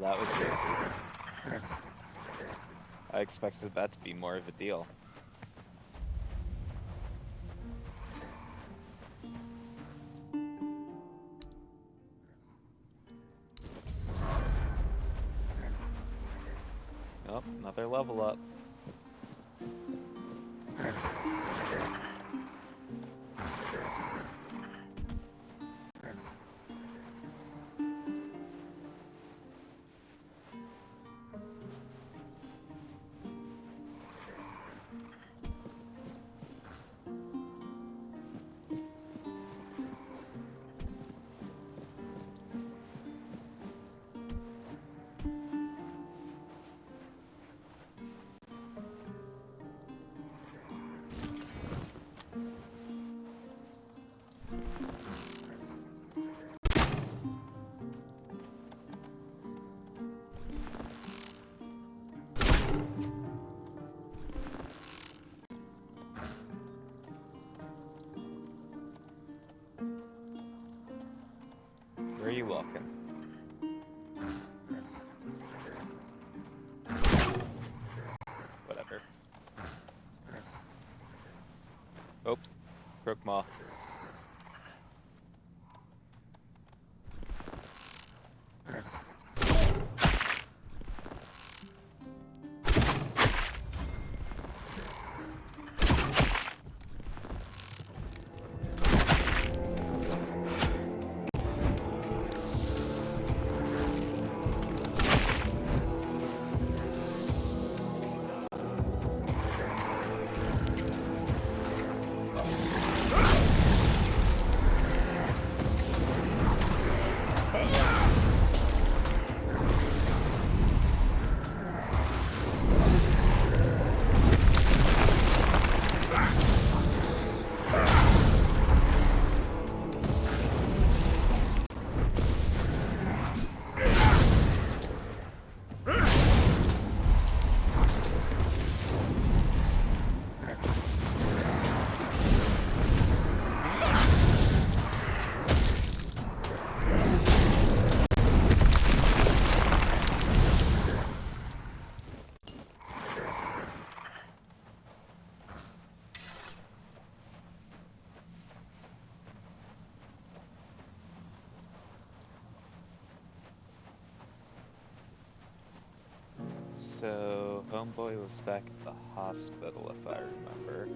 that was easy. I expected that to be more of a deal. Oh, another level up. Where are you walking? Whatever. Oh, crook maw. So, Homeboy was back at the hospital, if I remember.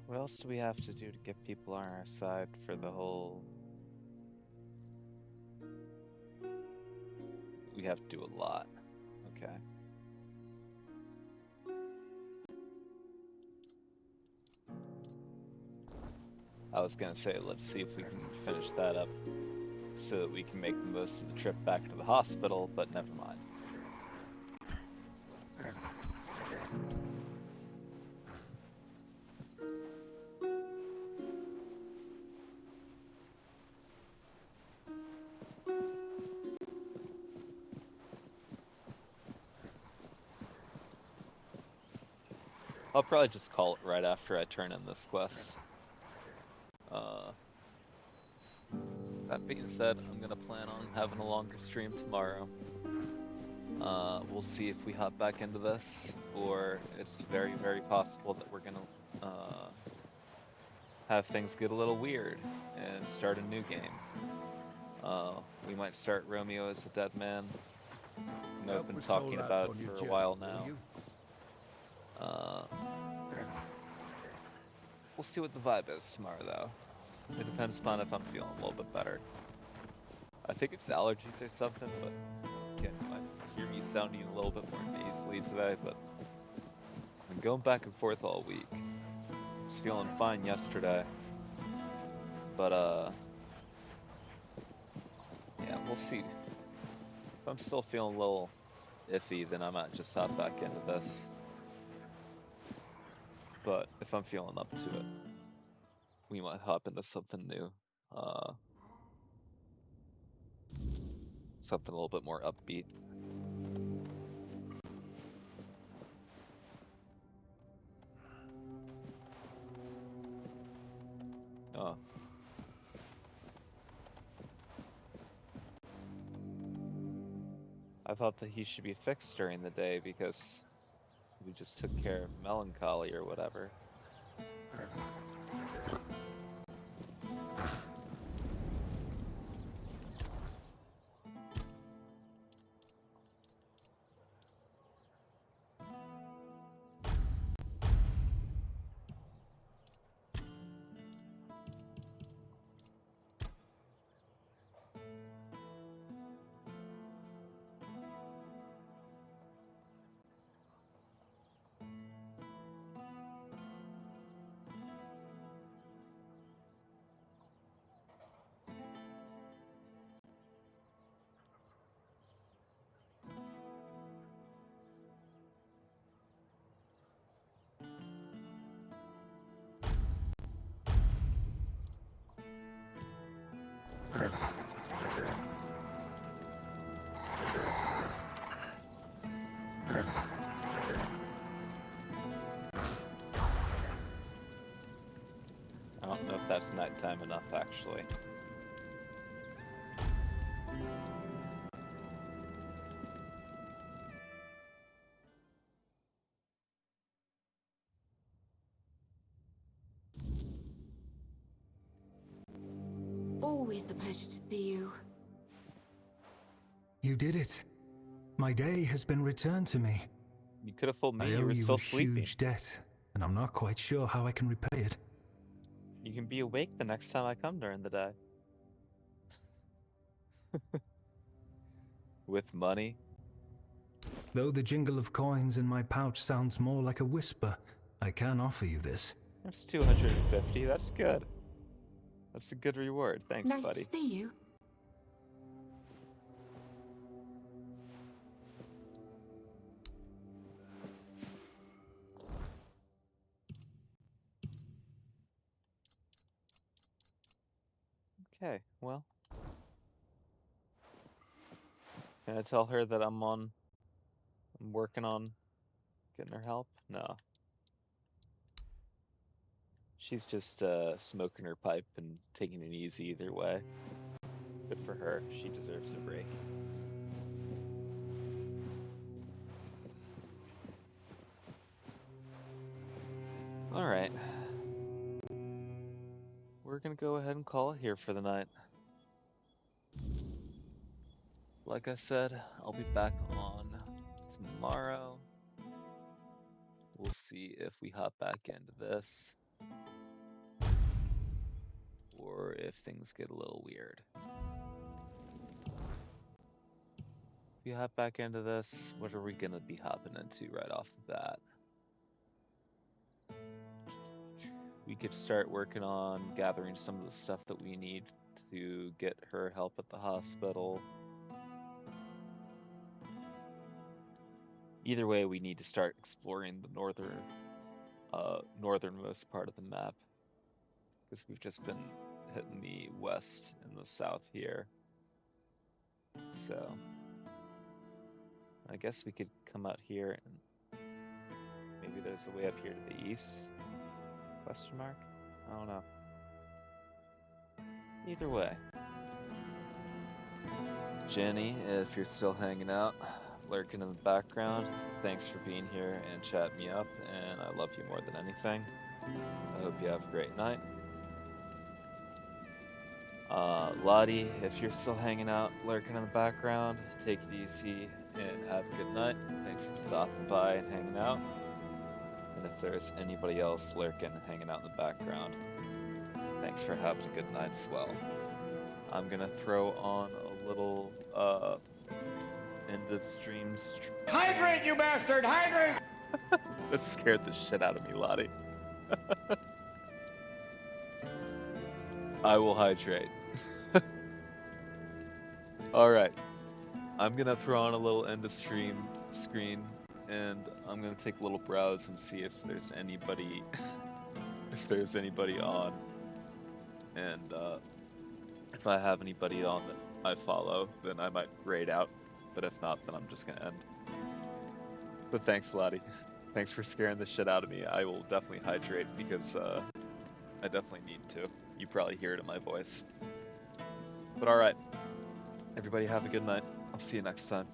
What else do we have to do to get people on our side for the whole... We have to do a lot. Okay. I was gonna say, let's see if we can finish that up so that we can make the most of the trip back to the hospital, but never mind. I'll probably just call it right after I turn in this quest. That being said, I'm gonna plan on having a longer stream tomorrow. We'll see if we hop back into this, or it's very, very possible that we're gonna have things get a little weird and start a new game. We might start Romeo as a dead man. I've been talking about it for a while now. We'll see what the vibe is tomorrow, though. It depends upon if I'm feeling a little bit better. I think it's allergies or something, but again, you might hear me sounding a little bit more nasally today, but I've been going back and forth all week. I was feeling fine yesterday, but yeah, we'll see. If I'm still feeling a little iffy, then I might just hop back into this. But if I'm feeling up to it, we might hop into something new. something a little bit more upbeat. Oh. I thought that he should be fixed during the day because we just took care of melancholy or whatever. I don't know if that's nighttime enough, actually. Always a pleasure to see you. You did it. My day has been returned to me. You could have fooled me. I You owe were you still a sleeping. huge debt, and I'm not quite sure how I can repay it. You can be awake the next time I come during the day. With money. Though the jingle of coins in my pouch sounds more like a whisper, I can offer you this. That's 250. That's good. That's a good reward. Thanks, Nice buddy. to see you. Okay, well. Can I tell her that I'm working on getting her help? No. She's just smoking her pipe and taking it easy either way. Good for her. She deserves a break. Alright. We're gonna go ahead and call it here for the night. Like I said, I'll be back on tomorrow. We'll see if we hop back into this, or if things get a little weird. If we hop back into this, what are we gonna be hopping into right off the bat? We could start working on gathering some of the stuff that we need to get her help at the hospital. Either way, we need to start exploring the northernmost part of the map, because we've just been hitting the west and the south here. So I guess we could come out here and maybe there's a way up here to the east? Question mark? I don't know. Either way. Jenny, if you're still hanging out, lurking in the background, thanks for being here and chatting me up, and I love you more than anything. I hope you have a great night. Lottie, if you're still hanging out, lurking in the background, take it easy and have a good night. Thanks for stopping by and hanging out. And if there's anybody else lurking and hanging out in the background, thanks for having a good night as well. I'm gonna throw on a little end of stream. Hydrate, you bastard! Hydrate! That scared the shit out of me, Lottie. I will hydrate. Alright. I'm gonna throw on a little end of stream screen, and I'm gonna take a little browse and see if there's anybody on, and if I have anybody on that I follow, then I might raid out. But if not, then I'm just gonna end. But thanks, Lottie. Thanks for scaring the shit out of me. I will definitely hydrate because I definitely need to. You probably hear it in my voice. But alright. Everybody have a good night. I'll see you next time.